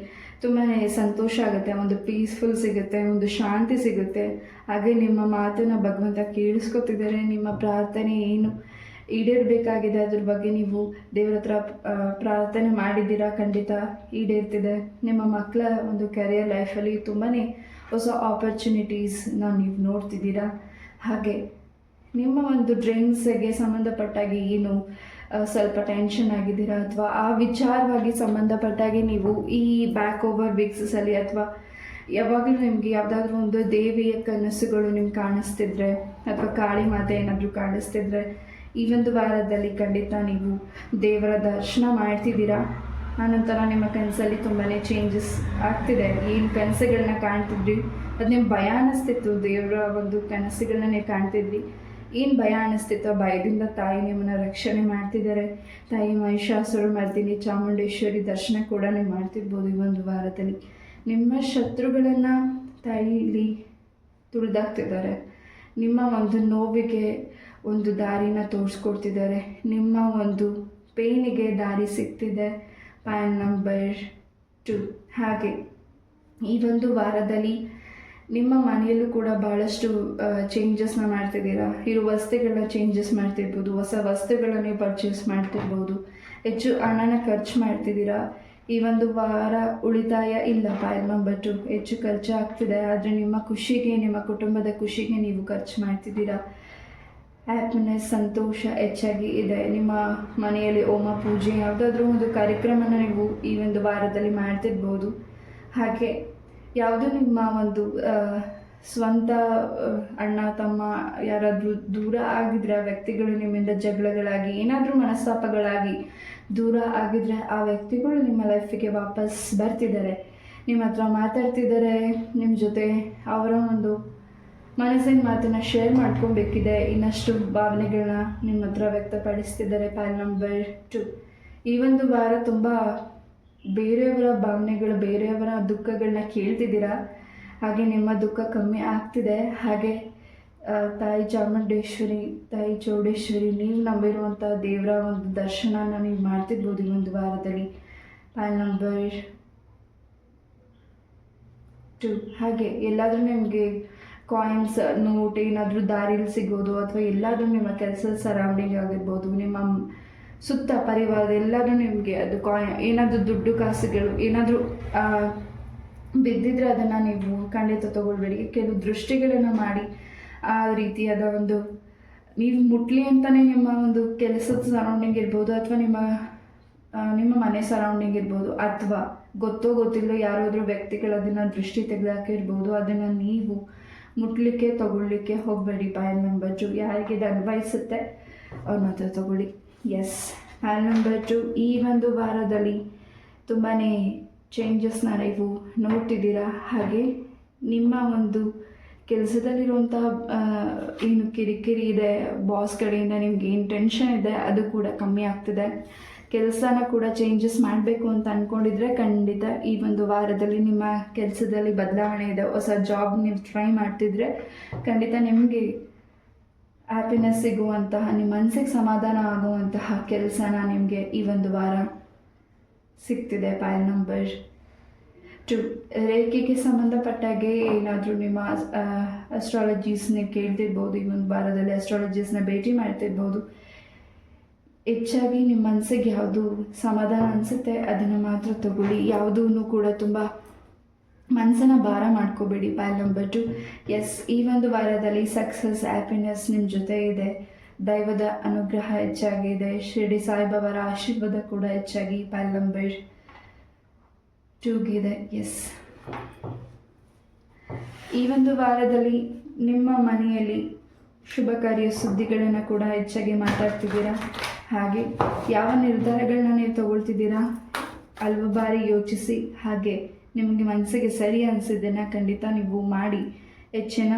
ತುಂಬಾ ಸಂತೋಷ ಆಗುತ್ತೆ, ಒಂದು ಪೀಸ್ಫುಲ್ ಸಿಗುತ್ತೆ, ಒಂದು ಶಾಂತಿ ಸಿಗುತ್ತೆ. ಹಾಗೆ ನಿಮ್ಮ ಮಾತನ್ನು ಭಗವಂತ ಕೇಳಿಸ್ಕೊತಿದ್ದಾರೆ. ನಿಮ್ಮ ಪ್ರಾರ್ಥನೆ ಏನು ಈಡೇರಬೇಕಾಗಿದೆ ಅದ್ರ ಬಗ್ಗೆ ನೀವು ದೇವ್ರ ಹತ್ರ ಪ್ರಾರ್ಥನೆ ಮಾಡಿದ್ದೀರಾ, ಖಂಡಿತ ಈಡೇರ್ತಿದೆ. ನಿಮ್ಮ ಮಕ್ಕಳ ಒಂದು ಕೆರಿಯರ್ ಲೈಫಲ್ಲಿ ತುಂಬಾ ಹೊಸ ಆಪರ್ಚುನಿಟೀಸ್ನ ನೀವು ನೋಡ್ತಿದ್ದೀರಾ. ಹಾಗೆ ನಿಮ್ಮ ಒಂದು ಡ್ರೀಮ್ಸ್ಗೆ ಸಂಬಂಧಪಟ್ಟಾಗಿ ಏನು ಸ್ವಲ್ಪ ಟೆನ್ಷನ್ ಆಗಿದ್ದೀರಾ ಅಥವಾ ಆ ವಿಚಾರವಾಗಿ ಸಂಬಂಧಪಟ್ಟಾಗಿ ನೀವು ಈ ಬ್ಯಾಕ್ ಓವರ್ ವೀಕ್ಸಲ್ಲಿ ಅಥವಾ ಯಾವಾಗಲೂ ನಿಮಗೆ ಯಾವುದಾದ್ರೂ ಒಂದು ದೇವಿಯ ಕನಸುಗಳು ನಿಮ್ಗೆ ಕಾಣಿಸ್ತಿದ್ರೆ ಅಥವಾ ಕಾಳಿ ಮಾತೆ ಏನಾದರೂ ಕಾಣಿಸ್ತಿದ್ರೆ ಈ ಒಂದು ವಾರದಲ್ಲಿ ಖಂಡಿತ ನೀವು ದೇವರ ದರ್ಶನ ಮಾಡ್ತಿದ್ದೀರಾ. ಆನಂತರ ನಿಮ್ಮ ಕನಸಲ್ಲಿ ತುಂಬಾ ಚೇಂಜಸ್ ಆಗ್ತಿದೆ. ಏನು ಕನಸುಗಳನ್ನ ಕಾಣ್ತಿದ್ರಿ ಅದು ನಿಮ್ಗೆ ಭಯ ಅನ್ನಿಸ್ತಿತ್ತು, ದೇವರ ಒಂದು ಕನಸುಗಳನ್ನ ನೀವು ಕಾಣ್ತಿದ್ರಿ, ಏನು ಭಯ ಅನ್ನಿಸ್ತಿತ್ತು ಆ ಭಯದಿಂದ ತಾಯಿ ನಿಮ್ಮನ್ನು ರಕ್ಷಣೆ ಮಾಡ್ತಿದ್ದಾರೆ. ತಾಯಿ ಮಹಿಷಾಸುರ ಮರ್ದಿನಿ ಚಾಮುಂಡೇಶ್ವರಿ ದರ್ಶನ ಕೂಡ ನೀವು ಮಾಡ್ತಿರ್ಬೋದು. ಈ ಒಂದು ವಾರದಲ್ಲಿ ನಿಮ್ಮ ಶತ್ರುಗಳನ್ನು ತಾಯಿ ಇಲ್ಲಿ ತುಳಿದಾಕ್ತಿದ್ದಾರೆ. ನಿಮ್ಮ ಒಂದು ನೋವಿಗೆ ಒಂದು ದಾರಿನ ತೋರಿಸ್ಕೊಡ್ತಿದ್ದಾರೆ. ನಿಮ್ಮ ಒಂದು ಪೇನಿಗೆ ದಾರಿ ಸಿಗ್ತಿದೆ. Point number 2. ಹಾಗೆ ಈ ಒಂದು ವಾರದಲ್ಲಿ ನಿಮ್ಮ ಮನೆಯಲ್ಲೂ ಕೂಡ ಭಾಳಷ್ಟು ಚೇಂಜಸ್ನ ಮಾಡ್ತಿದ್ದೀರಾ. ಇರೋ ವಸ್ತುಗಳನ್ನ ಚೇಂಜಸ್ ಮಾಡ್ತಿರ್ಬೋದು, ಹೊಸ ವಸ್ತುಗಳನ್ನು ಪರ್ಚೇಸ್ ಮಾಡ್ತಿರ್ಬೋದು, ಹೆಚ್ಚು ಹಣನ ಖರ್ಚು ಮಾಡ್ತಿದ್ದೀರಾ. ಈ ಒಂದು ವಾರ ಉಳಿತಾಯ ಇಲ್ಲ. ಪಾಯಿಂಟ್ ನಂಬರ್ 2, ಹೆಚ್ಚು ಖರ್ಚು ಆಗ್ತಿದೆ. ಆದರೆ ನಿಮ್ಮ ಖುಷಿಗೆ, ನಿಮ್ಮ ಕುಟುಂಬದ ಖುಷಿಗೆ ನೀವು ಖರ್ಚು ಮಾಡ್ತಿದ್ದೀರಾ. ಹ್ಯಾಪಿನೆಸ್, ಸಂತೋಷ ಹೆಚ್ಚಾಗಿ ಇದೆ. ನಿಮ್ಮ ಮನೆಯಲ್ಲಿ ಹೋಮ ಪೂಜೆ ಯಾವುದಾದ್ರೂ ಒಂದು ಕಾರ್ಯಕ್ರಮನ ನೀವು ಈ ಒಂದು ವಾರದಲ್ಲಿ ಮಾಡ್ತಿರ್ಬೋದು. ಹಾಗೆ ಯಾವುದು ನಿಮ್ಮ ಒಂದು ಸ್ವಂತ ಅಣ್ಣ ತಮ್ಮ ಯಾರಾದರೂ ದೂರ ಆಗಿದ್ರೆ ಆ ವ್ಯಕ್ತಿಗಳು ನಿಮ್ಮಿಂದ ಜಗಳಗಳಾಗಿ ಏನಾದರೂ ಮನಸ್ತಾಪಗಳಾಗಿ ದೂರ ಆಗಿದ್ರೆ ಆ ವ್ಯಕ್ತಿಗಳು ನಿಮ್ಮ ಲೈಫಿಗೆ ವಾಪಸ್ ಬರ್ತಿದ್ದಾರೆ, ನಿಮ್ಮ ಹತ್ರ ಮಾತಾಡ್ತಿದ್ದಾರೆ, ನಿಮ್ಮ ಜೊತೆ ಅವರ ಒಂದು ಮನಸ್ಸಿನ ಮಾತನ್ನು ಶೇರ್ ಮಾಡ್ಕೊಬೇಕಿದೆ. ಇನ್ನಷ್ಟು ಭಾವನೆಗಳನ್ನ ನಿಮ್ಮ ಹತ್ರ ವ್ಯಕ್ತಪಡಿಸ್ತಿದ್ದಾರೆ. Point number 2. ಈ ಒಂದು ವಾರ ತುಂಬ ಬೇರೆಯವರ ಭಾವನೆಗಳು, ಬೇರೆಯವರ ದುಃಖಗಳನ್ನ ಕೇಳ್ತಿದ್ದೀರಾ. ಹಾಗೆ ನಿಮ್ಮ ದುಃಖ ಕಮ್ಮಿ ಆಗ್ತಿದೆ. ಹಾಗೆ ತಾಯಿ ಚಾಮುಂಡೇಶ್ವರಿ, ತಾಯಿ ಚೌಡೇಶ್ವರಿ, ನೀವು ನಂಬಿರುವಂಥ ದೇವರ ಒಂದು ದರ್ಶನನ ನೀವು ಮಾಡ್ತಿರ್ಬೋದು ಈ ಒಂದು ವಾರದಲ್ಲಿ. Point number 2. ಹಾಗೆ ಎಲ್ಲಾದರೂ ನಿಮಗೆ ಕಾಯಿನ್ಸ್, ನೋಟ್ ಏನಾದರೂ ದಾರಿಲಿ ಸಿಗೋದು ಅಥವಾ ಎಲ್ಲಾದರೂ ನಿಮ್ಮ ಕೆಲಸದ ಸರೌಂಡಿಂಗ್ ಆಗಿರ್ಬೋದು, ನಿಮ್ಮ ಸುತ್ತ ಪರಿವಾರ ಎಲ್ಲರೂ ನಿಮಗೆ ಅದು ಏನಾದರೂ ದುಡ್ಡು ಕಾಸುಗಳು ಏನಾದರೂ ಬಿದ್ದಿದ್ರೆ ಅದನ್ನು ನೀವು ಖಂಡಿತ ತೊಗೊಳ್ಬೇಡಿ. ಕೆಲವು ದೃಷ್ಟಿಗಳನ್ನು ಮಾಡಿ ಆ ರೀತಿಯಾದ ಒಂದು ನೀವು ಮುಟ್ಲಿ ಅಂತಲೇ ನಿಮ್ಮ ಒಂದು ಕೆಲಸದ ಸರೌಂಡಿಂಗ್ ಇರ್ಬೋದು ಅಥವಾ ನಿಮ್ಮ ಮನೆ ಸರೌಂಡಿಂಗ್ ಇರ್ಬೋದು ಅಥವಾ ಗೊತ್ತೋ ಗೊತ್ತಿಲ್ಲೋ ಯಾರಾದರೂ ವ್ಯಕ್ತಿಗಳು ಅದನ್ನು ದೃಷ್ಟಿ ತೆಗೆದಾಕಿರ್ಬೋದು. ಅದನ್ನು ನೀವು ಮುಟ್ಲಿಕ್ಕೆ ತೊಗೊಳ್ಲಿಕ್ಕೆ ಹೋಗಬೇಡಿ. Point number 2. ಯಾರಿಗೆ ಇದು ಅನ್ವಯಿಸುತ್ತೆ ಅವ್ರ ಮಾತ್ರ ತೊಗೊಳ್ಳಿ. ಎಸ್. Point number 2. ಈ ಒಂದು ವಾರದಲ್ಲಿ ತುಂಬಾ ಚೇಂಜಸ್ನ ನೀವು ನೋಡ್ತಿದ್ದೀರಾ. ಹಾಗೆ ನಿಮ್ಮ ಒಂದು ಕೆಲಸದಲ್ಲಿರುವಂಥ ಏನು ಕಿರಿಕಿರಿ ಇದೆ, ಬಾಸ್ ಕಡೆಯಿಂದ ನಿಮ್ಗೆ ಏನು ಟೆನ್ಷನ್ ಇದೆ ಅದು ಕೂಡ ಕಮ್ಮಿ ಆಗ್ತಿದೆ. ಕೆಲಸನ ಕೂಡ ಚೇಂಜಸ್ ಮಾಡಬೇಕು ಅಂತ ಅಂದ್ಕೊಂಡಿದ್ರೆ ಖಂಡಿತ ಈ ಒಂದು ವಾರದಲ್ಲಿ ನಿಮ್ಮ ಕೆಲಸದಲ್ಲಿ ಬದಲಾವಣೆ ಇದೆ. ಹೊಸ ಜಾಬ್ ನೀವು ಟ್ರೈ ಮಾಡ್ತಿದ್ರೆ ಖಂಡಿತ ನಿಮಗೆ ಹ್ಯಾಪಿನೆಸ್ ಸಿಗುವಂತಹ, ನಿಮ್ಮ ಮನಸ್ಸಿಗೆ ಸಮಾಧಾನ ಆಗುವಂತಹ ಕೆಲಸನ ನಿಮಗೆ ಈ ಒಂದು ವಾರ ಸಿಗ್ತಿದೆ. Point number 2. ರೇಖೆಗೆ ಸಂಬಂಧಪಟ್ಟಾಗೆ ಏನಾದರೂ ನಿಮ್ಮ ಅಸ್ಟ್ರಾಲಜೀಸ್ನ ಕೇಳ್ತಿರ್ಬೋದು. ಈ ಒಂದು ವಾರದಲ್ಲಿ ಅಸ್ಟ್ರಾಲಜೀಸ್ನ ಭೇಟಿ ಮಾಡ್ತಿರ್ಬೋದು. ಹೆಚ್ಚಾಗಿ ನಿಮ್ಮ ಮನಸ್ಸಿಗೆ ಯಾವುದು ಸಮಾಧಾನ ಅನಿಸುತ್ತೆ ಅದನ್ನು ಮಾತ್ರ ತಗೊಳ್ಳಿ. ಯಾವುದೂ ಕೂಡ ತುಂಬ ಮನಸ್ಸನ್ನು ಭಾರ ಮಾಡ್ಕೋಬೇಡಿ. Point number 2. ಎಸ್. ಈ ಒಂದು ವಾರದಲ್ಲಿ ಸಕ್ಸಸ್, ಹ್ಯಾಪಿನೆಸ್ ನಿಮ್ಮ ಜೊತೆ ಇದೆ. ದೈವದ ಅನುಗ್ರಹ ಹೆಚ್ಚಾಗಿದೆ. ಶಿರಡಿ ಸಾಯಿಬಾಬಾರ ಆಶೀರ್ವಾದ ಕೂಡ ಹೆಚ್ಚಾಗಿ ಪಾಯಿಂಟ್ ನಂಬರ್ 2ಗಿದೆ. ಎಸ್. ಈ ಒಂದು ವಾರದಲ್ಲಿ ನಿಮ್ಮ ಮನೆಯಲ್ಲಿ ಶುಭ ಕಾರ್ಯ ಸುದ್ದಿಗಳನ್ನು ಕೂಡ ಹೆಚ್ಚಾಗಿ ಮಾತಾಡ್ತಿದ್ದೀರಾ. ಹಾಗೆ ಯಾವ ನಿರ್ಧಾರಗಳನ್ನ ನೀವು ತಗೊಳ್ತಿದ್ದೀರಾ ಹಲವು ಬಾರಿ ಯೋಚಿಸಿ ಹಾಗೆ ನಿಮಗೆ ಮನಸ್ಸಿಗೆ ಸರಿ ಅನಿಸಿದ್ದನ್ನು ಖಂಡಿತ ನೀವು ಮಾಡಿ. ಹೆಚ್ಚಿನ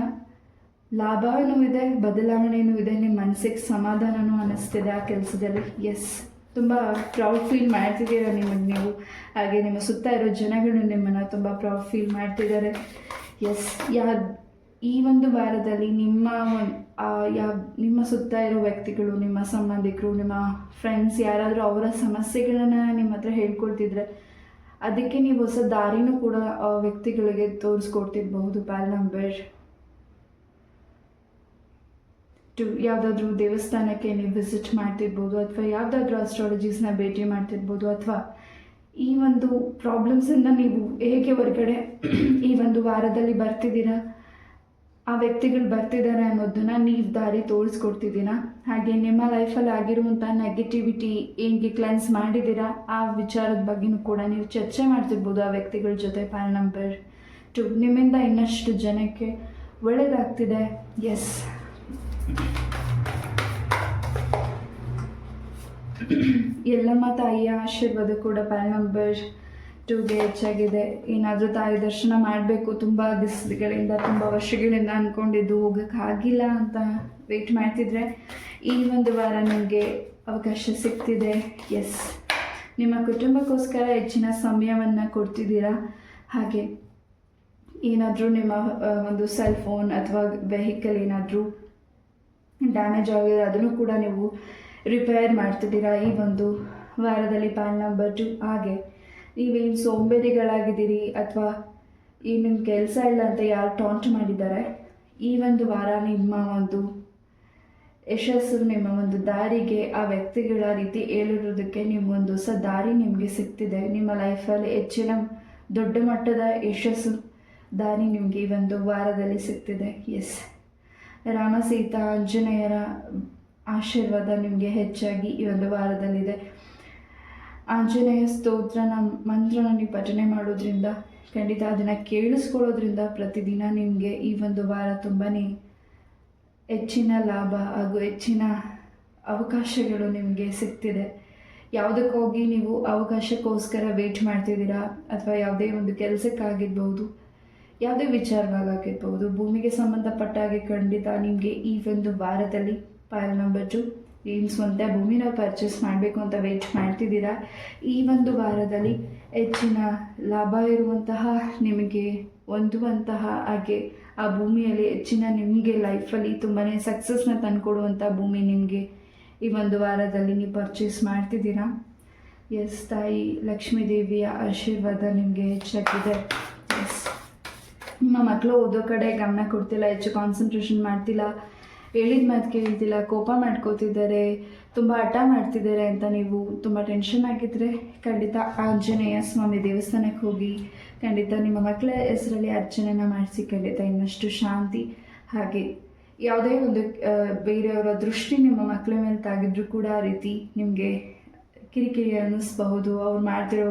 ಲಾಭವೂ ಇದೆ, ಬದಲಾವಣೆಯೂ ಇದೆ. ನಿಮ್ಮ ಮನಸ್ಸಿಗೆ ಸಮಾಧಾನವೂ ಅನ್ನಿಸ್ತಿದೆ ಆ ಕೆಲಸದಲ್ಲಿ. ಎಸ್. ತುಂಬ ಪ್ರೌಡ್ ಫೀಲ್ ಮಾಡ್ತಿದ್ದೀರಾ ನಿಮಗೆ ನೀವು. ಹಾಗೆ ನಿಮ್ಮ ಸುತ್ತ ಇರೋ ಜನಗಳು ನಿಮ್ಮನ್ನು ತುಂಬ ಪ್ರೌಡ್ ಫೀಲ್ ಮಾಡ್ತಿದ್ದಾರೆ. ಎಸ್. ಈ ಒಂದು ವಾರದಲ್ಲಿ ನಿಮ್ಮ ಸುತ್ತ ಇರೋ ವ್ಯಕ್ತಿಗಳು, ನಿಮ್ಮ ಸಂಬಂಧಿಕರು, ನಿಮ್ಮ ಫ್ರೆಂಡ್ಸ್ ಯಾರಾದರೂ ಅವರ ಸಮಸ್ಯೆಗಳನ್ನ ನಿಮ್ಮ ಹತ್ರ ಹೇಳ್ಕೊಳ್ತಿದ್ರೆ ಅದಕ್ಕೆ ನೀವು ಹೊಸ ದಾರಿನೂ ಕೂಡ ಆ ವ್ಯಕ್ತಿಗಳಿಗೆ ತೋರಿಸ್ಕೊಡ್ತಿರ್ಬಹುದು. ಪ್ಯಾಲ್ ನಂಬರ್ 2, ಯಾವುದಾದ್ರೂ ದೇವಸ್ಥಾನಕ್ಕೆ ನೀವು ವಿಸಿಟ್ ಮಾಡ್ತಿರ್ಬೋದು, ಅಥವಾ ಯಾವುದಾದ್ರೂ ಅಸ್ಟ್ರಾಲಜೀಸ್ನ ಭೇಟಿ ಮಾಡ್ತಿರ್ಬೋದು, ಅಥವಾ ಈ ಒಂದು ಪ್ರಾಬ್ಲಮ್ಸಿಂದ ನೀವು ಹೇಗೆ ಹೊರಗಡೆ ಈ ಒಂದು ವಾರದಲ್ಲಿ ಬರ್ತಿದ್ದೀರಾ, ಆ ವ್ಯಕ್ತಿಗಳು ಬರ್ತಿದ್ದಾರೆ ಅನ್ನೋದನ್ನ ನೀವು ದಾರಿ ತೋರಿಸ್ಕೊಡ್ತಿದ್ದೀರಾ. ಹಾಗೆ ನಿಮ್ಮ ಲೈಫಲ್ಲಿ ಆಗಿರುವಂಥ ನೆಗೆಟಿವಿಟಿ ಹೆಂಗೆ ಕ್ಲೆನ್ಸ್ ಮಾಡಿದ್ದೀರಾ ಆ ವಿಚಾರದ ಬಗ್ಗೆನೂ ಕೂಡ ನೀವು ಚರ್ಚೆ ಮಾಡ್ತಿರ್ಬೋದು ಆ ವ್ಯಕ್ತಿಗಳ ಜೊತೆ. ಪ್ಯಾಲ್ ನಂಬರ್ 2, ನಿಮ್ಮಿಂದ ಇನ್ನಷ್ಟು ಜನಕ್ಕೆ ಒಳ್ಳೆಯದಾಗ್ತಿದೆ. ಎಸ್, ಎಲ್ಲಮ್ಮ ತಾಯಿಯ ಆಶೀರ್ವಾದ ಕೂಡ ಪ್ಯಾಲ್ ನಂಬರ್ 2ಗೆ ಹೆಚ್ಚಾಗಿದೆ. ಏನಾದರೂ ತಾಯಿ ದರ್ಶನ ಮಾಡಬೇಕು, ತುಂಬ ದಿವಸಗಳಿಂದ, ತುಂಬ ವರ್ಷಗಳಿಂದ ಅಂದ್ಕೊಂಡಿದ್ದು ಹೋಗೋಕ್ಕಾಗಿಲ್ಲ ಅಂತ ವೆಯ್ಟ್ ಮಾಡ್ತಿದ್ರೆ ಈ ಒಂದು ವಾರ ನಿಮಗೆ ಅವಕಾಶ ಸಿಗ್ತಿದೆ. ಎಸ್, ನಿಮ್ಮ ಕುಟುಂಬಕ್ಕೋಸ್ಕರ ಹೆಚ್ಚಿನ ಸಮಯವನ್ನು ಕೊಡ್ತಿದ್ದೀರಾ. ಹಾಗೆ ಏನಾದರೂ ನಿಮ್ಮ ಒಂದು ಸೆಲ್ ಫೋನ್ ಅಥವಾ ವೆಹಿಕಲ್ ಏನಾದರೂ ಡ್ಯಾಮೇಜ್ ಆಗಿರೋ ಅದನ್ನು ಕೂಡ ನೀವು ರಿಪೇರ್ ಮಾಡ್ತಿದ್ದೀರಾ ಈ ಒಂದು ವಾರದಲ್ಲಿ. ಪ್ಯಾಲ್ ನಂಬರ್ 2, ಹಾಗೆ ನೀವೇನು ಸೋಂಬೇರಿಗಳಾಗಿದ್ದೀರಿ ಅಥವಾ ಈ ನಿಮ್ಮ ಕೆಲಸ ಇಲ್ಲ ಅಂತ ಯಾರು ಟಾಂಟ್ ಮಾಡಿದ್ದಾರೆ, ಈ ಒಂದು ವಾರ ನಿಮ್ಮ ಒಂದು ಯಶಸ್ಸು, ನಿಮ್ಮ ಒಂದು ದಾರಿಗೆ ಆ ವ್ಯಕ್ತಿಗಳ ರೀತಿ ಹೇಳಿರೋದಕ್ಕೆ ನಿಮ್ಮೊಂದು ಹೊಸ ದಾರಿ ನಿಮಗೆ ಸಿಗ್ತಿದೆ. ನಿಮ್ಮ ಲೈಫಲ್ಲಿ ಹೆಚ್ಚಿನ ದೊಡ್ಡ ಮಟ್ಟದ ಯಶಸ್ಸು ದಾರಿ ನಿಮಗೆ ಈ ಒಂದು ವಾರದಲ್ಲಿ ಸಿಗ್ತಿದೆ. ಎಸ್, ರಾಮ ಸೀತಾ ಆಂಜನೇಯರ ಆಶೀರ್ವಾದ ನಿಮಗೆ ಹೆಚ್ಚಾಗಿ ಈ ಒಂದು ವಾರದಲ್ಲಿದೆ. ಆಂಜನೇಯ ಸ್ತೋತ್ರನ ಮಂತ್ರನ ನೀವು ಪಠನೆ ಮಾಡೋದ್ರಿಂದ, ಖಂಡಿತ ಅದನ್ನು ಕೇಳಿಸ್ಕೊಳ್ಳೋದ್ರಿಂದ ಪ್ರತಿದಿನ ನಿಮಗೆ ಈ ಒಂದು ವಾರ ತುಂಬಾ ಹೆಚ್ಚಿನ ಲಾಭ ಹಾಗೂ ಹೆಚ್ಚಿನ ಅವಕಾಶಗಳು ನಿಮಗೆ ಸಿಗ್ತಿದೆ. ಯಾವುದಕ್ಕೋಗಿ ನೀವು ಅವಕಾಶಕ್ಕೋಸ್ಕರ ವೆಯ್ಟ್ ಮಾಡ್ತಿದ್ದೀರಾ, ಅಥವಾ ಯಾವುದೇ ಒಂದು ಕೆಲಸಕ್ಕಾಗಿರ್ಬೋದು, ಯಾವುದೇ ವಿಚಾರವಾಗಿರ್ಬೋದು, ಭೂಮಿಗೆ ಸಂಬಂಧಪಟ್ಟ ಹಾಗೆ ಖಂಡಿತ ನಿಮಗೆ ಈ ಒಂದು ವಾರದಲ್ಲಿ ಪ್ಯಾಲ್ ನಂಬರ್ 2 ಏನು ಸ್ವಂತ ಭೂಮಿನ ಪರ್ಚೇಸ್ ಮಾಡಬೇಕು ಅಂತ ವೆಯ್ಟ್ ಮಾಡ್ತಿದ್ದೀರಾ, ಈ ಒಂದು ವಾರದಲ್ಲಿ ಹೆಚ್ಚಿನ ಲಾಭ ಇರುವಂತಹ, ನಿಮಗೆ ಹೊಂದುವಂತಹ, ಹಾಗೆ ಆ ಭೂಮಿಯಲ್ಲಿ ಹೆಚ್ಚಿನ ನಿಮಗೆ ಲೈಫಲ್ಲಿ ತುಂಬಾ ಸಕ್ಸಸ್ನ ತಂದುಕೊಡುವಂಥ ಭೂಮಿ ನಿಮಗೆ ಈ ಒಂದು ವಾರದಲ್ಲಿ ನೀವು ಪರ್ಚೇಸ್ ಮಾಡ್ತಿದ್ದೀರಾ. ಎಸ್, ತಾಯಿ ಲಕ್ಷ್ಮೀ ದೇವಿಯ ಆಶೀರ್ವಾದ ನಿಮಗೆ ಹೆಚ್ಚಾಗಿದೆ. ಎಸ್, ನಿಮ್ಮ ಮಕ್ಕಳು ಓದೋ ಕಡೆ ಗಮನ ಕೊಡ್ತಿಲ್ಲ, ಹೆಚ್ಚು ಕಾನ್ಸಂಟ್ರೇಷನ್ ಮಾಡ್ತಿಲ್ಲ, ಹೇಳಿದ ಮಾತು ಕೇಳ್ತಿಲ್ಲ, ಕೋಪ ಮಾಡ್ಕೋತಿದ್ದಾರೆ, ತುಂಬ ಹಠ ಮಾಡ್ತಿದ್ದಾರೆ ಅಂತ ನೀವು ತುಂಬ ಟೆನ್ಷನ್ ಆಗಿದ್ದರೆ ಖಂಡಿತ ಆಂಜನೇಯ ಸ್ವಾಮಿ ದೇವಸ್ಥಾನಕ್ಕೆ ಹೋಗಿ ಖಂಡಿತ ನಿಮ್ಮ ಮಕ್ಕಳ ಹೆಸರಲ್ಲಿ ಅರ್ಚನೆನ ಮಾಡಿಸಿ. ಖಂಡಿತ ಇನ್ನಷ್ಟು ಶಾಂತಿ, ಹಾಗೆ ಯಾವುದೇ ಒಂದು ಬೇರೆಯವರ ದೃಷ್ಟಿ ನಿಮ್ಮ ಮಕ್ಕಳ ಮೇಲೆ ತಾಗಿದ್ರೂ ಕೂಡ ಆ ರೀತಿ ನಿಮಗೆ ಕಿರಿಕಿರಿ ಅನ್ನಿಸ್ಬಹುದು. ಅವ್ರು ಮಾಡ್ತಿರೋ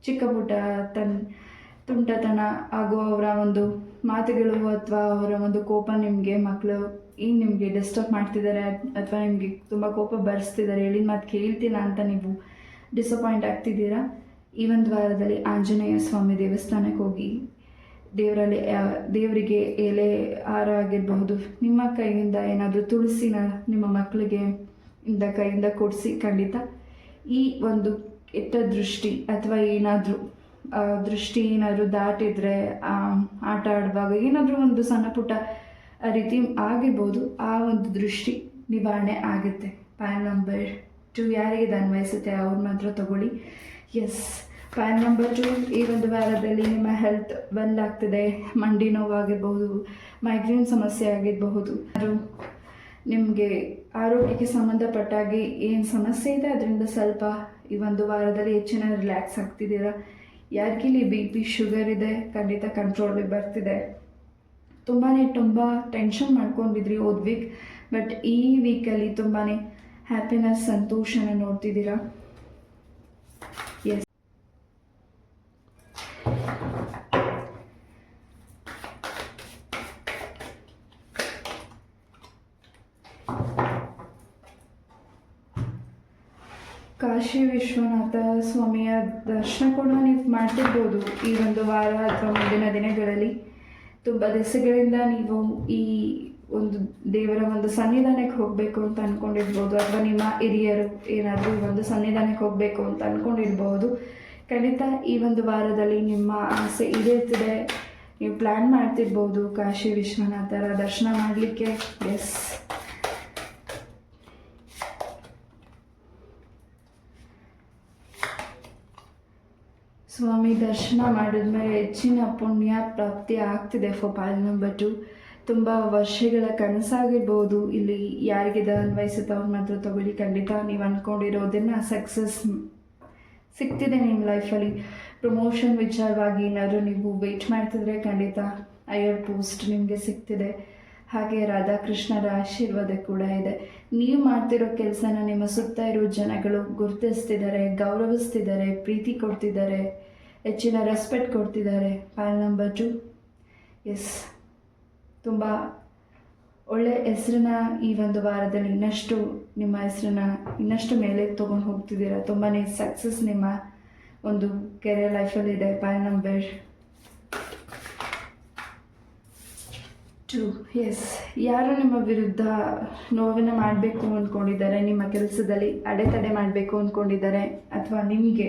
ಚಿಕ್ಕ ಪುಟ್ಟ ತುಂಟತನ ಹಾಗೂ ಅವರ ಒಂದು ಮಾತುಗಳು ಅಥವಾ ಅವರ ಒಂದು ಕೋಪ ನಿಮಗೆ ಮಕ್ಕಳು ಏನು ನಿಮಗೆ ಡಿಸ್ಟರ್ಬ್ ಮಾಡ್ತಿದ್ದಾರೆ ಅಥವಾ ನಿಮಗೆ ತುಂಬ ಕೋಪ ಬರೆಸ್ತಿದ್ದಾರೆ, ಹೇಳಿದ ಮಾತು ಕೇಳ್ತಿಲ್ಲ ಅಂತ ನೀವು ಡಿಸಪಾಯಿಂಟ್ ಆಗ್ತಿದ್ದೀರಾ, ಈ ಒಂದು ವಾರದಲ್ಲಿ ಆಂಜನೇಯ ಸ್ವಾಮಿ ದೇವಸ್ಥಾನಕ್ಕೆ ಹೋಗಿ ದೇವರಿಗೆ ಎಲೆ ಹಾರ ಆಗಿರಬಹುದು, ನಿಮ್ಮ ಕೈಯಿಂದ ಏನಾದರೂ ತುಳಸಿನ ನಿಮ್ಮ ಮಕ್ಕಳಿಗೆ ಕೈಯಿಂದ ಕೊಡಿಸಿ. ಖಂಡಿತ ಈ ಒಂದು ಕೆಟ್ಟ ದೃಷ್ಟಿ ಅಥವಾ ಏನಾದರೂ ದೃಷ್ಟಿ ಏನಾದರೂ ದಾಟಿದರೆ ಆಟ ಆಡುವಾಗ ಏನಾದರೂ ಒಂದು ಸಣ್ಣ ಪುಟ್ಟ ರೀತಿ ಆಗಿರ್ಬೋದು, ಆ ಒಂದು ದೃಷ್ಟಿ ನಿವಾರಣೆ ಆಗುತ್ತೆ. ಪ್ಯಾನ್ ನಂಬರ್ 2 ಯಾರಿಗೆ ಇದು ಅನ್ವಯಿಸುತ್ತೆ ಅವ್ರು ಮಾತ್ರ ತಗೊಳ್ಳಿ. ಎಸ್, ಪ್ಯಾನ್ ನಂಬರ್ 2 ಈ ಒಂದು ವಾರದಲ್ಲಿ ನಿಮ್ಮ ಹೆಲ್ತ್ ಬಂದಾಗ್ತಿದೆ. ಮಂಡಿ ನೋವಾಗಿರ್ಬಹುದು, ಮೈಗ್ರೇನ್ ಸಮಸ್ಯೆ ಆಗಿರಬಹುದು, ಅದು ನಿಮಗೆ ಆರೋಗ್ಯಕ್ಕೆ ಸಂಬಂಧಪಟ್ಟಾಗಿ ಏನು ಸಮಸ್ಯೆ ಇದೆ ಅದರಿಂದ ಸ್ವಲ್ಪ ಈ ಒಂದು ವಾರದಲ್ಲಿ ಹೆಚ್ಚಿನ ರಿಲ್ಯಾಕ್ಸ್ ಆಗ್ತಿದ್ದೀರಾ. ಯಾರಿಗಿಲ್ಲಿ BP ಶುಗರ್ ಇದೆ ಖಂಡಿತ ಕಂಟ್ರೋಲಿಗೆ ಬರ್ತಿದೆ. ತುಂಬ ಟೆನ್ಷನ್ ಮಾಡ್ಕೊಂಡಿದ್ರಿ ಹೋದ ವೀಕ್, ಬಟ್ ಈ ವೀಕಲ್ಲಿ ತುಂಬಾ ಹ್ಯಾಪಿನೆಸ್, ಸಂತೋಷನ ನೋಡ್ತಿದ್ದೀರಾ. ಎಸ್, ಕಾಶಿ ವಿಶ್ವನಾಥ ಸ್ವಾಮಿಯ ದರ್ಶನ ಕೂಡ ನೀವು ಮಾಡ್ತಿರ್ಬೋದು ಈ ಒಂದು ವಾರ ಅಥವಾ ಮುಂದಿನ ದಿನಗಳಲ್ಲಿ. ತುಂಬ ದಿವಸಗಳಿಂದ ನೀವು ಈ ಒಂದು ದೇವರ ಒಂದು ಸನ್ನಿಧಾನಕ್ಕೆ ಹೋಗಬೇಕು ಅಂತ ಅಂದ್ಕೊಂಡಿರ್ಬೋದು, ಅಥವಾ ನಿಮ್ಮ ಹಿರಿಯರು ಏನಾದರೂ ಈ ಒಂದು ಸನ್ನಿಧಾನಕ್ಕೆ ಹೋಗಬೇಕು ಅಂತ ಅಂದ್ಕೊಂಡಿರ್ಬೋದು. ಖಂಡಿತ ಈ ಒಂದು ವಾರದಲ್ಲಿ ನಿಮ್ಮ ಆಸೆ ಈಡೇರ್ತಿದೆ. ನೀವು ಪ್ಲ್ಯಾನ್ ಮಾಡ್ತಿರ್ಬೋದು ಕಾಶಿ ವಿಶ್ವನಾಥರ ದರ್ಶನ ಮಾಡಲಿಕ್ಕೆ. ಎಸ್, ಸ್ವಾಮಿ ದರ್ಶನ ಮಾಡಿದ್ಮೇಲೆ ಹೆಚ್ಚಿನ ಪುಣ್ಯ ಪ್ರಾಪ್ತಿ ಆಗ್ತಿದೆ ಫಾರ್ ಪಾಲ್ ನಂಬರ್ 2. ತುಂಬ ವರ್ಷಗಳ ಕನಸಾಗಿರ್ಬೋದು. ಇಲ್ಲಿ ಯಾರಿಗೆ ಇದು ಅನ್ವಯಿಸುತ್ತೆ ಅವ್ರು ಮಾತ್ರ ತಗೊಳ್ಳಿ. ಖಂಡಿತ ನೀವು ಅಂದ್ಕೊಂಡಿರೋದನ್ನು ಸಕ್ಸಸ್ ಸಿಗ್ತಿದೆ ನಿಮ್ಮ ಲೈಫಲ್ಲಿ. ಪ್ರಮೋಷನ್ ವಿಚಾರವಾಗಿ ಏನಾದರೂ ನೀವು ವೆಯ್ಟ್ ಮಾಡ್ತಿದ್ರೆ ಖಂಡಿತ ಹೈಯರ್ ಪೋಸ್ಟ್ ನಿಮಗೆ ಸಿಗ್ತಿದೆ. ಹಾಗೆ ರಾಧಾಕೃಷ್ಣರ ಆಶೀರ್ವಾದ ಕೂಡ ಇದೆ. ನೀವು ಮಾಡ್ತಿರೋ ಕೆಲಸನ ನಿಮ್ಮ ಸುತ್ತ ಇರೋ ಜನಗಳು ಗುರುತಿಸ್ತಿದ್ದಾರೆ, ಗೌರವಿಸ್ತಿದ್ದಾರೆ, ಪ್ರೀತಿ ಕೊಡ್ತಿದ್ದಾರೆ, ಹೆಚ್ಚಿನ ರೆಸ್ಪೆಕ್ಟ್ ಕೊಡ್ತಿದ್ದಾರೆ. ಪಾಲ್ ನಂಬರ್ 2. ಎಸ್, ತುಂಬ ಒಳ್ಳೆ ಹೆಸರನ್ನ ಈ ಒಂದು ವಾರದಲ್ಲಿ ಇನ್ನಷ್ಟು ನಿಮ್ಮ ಹೆಸರನ್ನ ಇನ್ನಷ್ಟು ಮೇಲೆ ತೊಗೊಂಡು ಹೋಗ್ತಿದ್ದೀರಾ. ತುಂಬಾ ಸಕ್ಸಸ್ ನಿಮ್ಮ ಒಂದು ಕೆರಿಯರ್ ಲೈಫಲ್ಲಿದೆ. ಪಾಲ್ ನಂಬರ್ 2. ಎಸ್, ಯಾರು ನಿಮ್ಮ ವಿರುದ್ಧ ನೋವನ್ನು ಮಾಡಬೇಕು ಅಂದ್ಕೊಂಡಿದ್ದಾರೆ, ನಿಮ್ಮ ಕೆಲಸದಲ್ಲಿ ಅಡೆತಡೆ ಮಾಡಬೇಕು ಅಂದ್ಕೊಂಡಿದ್ದಾರೆ, ಅಥವಾ ನಿಮಗೆ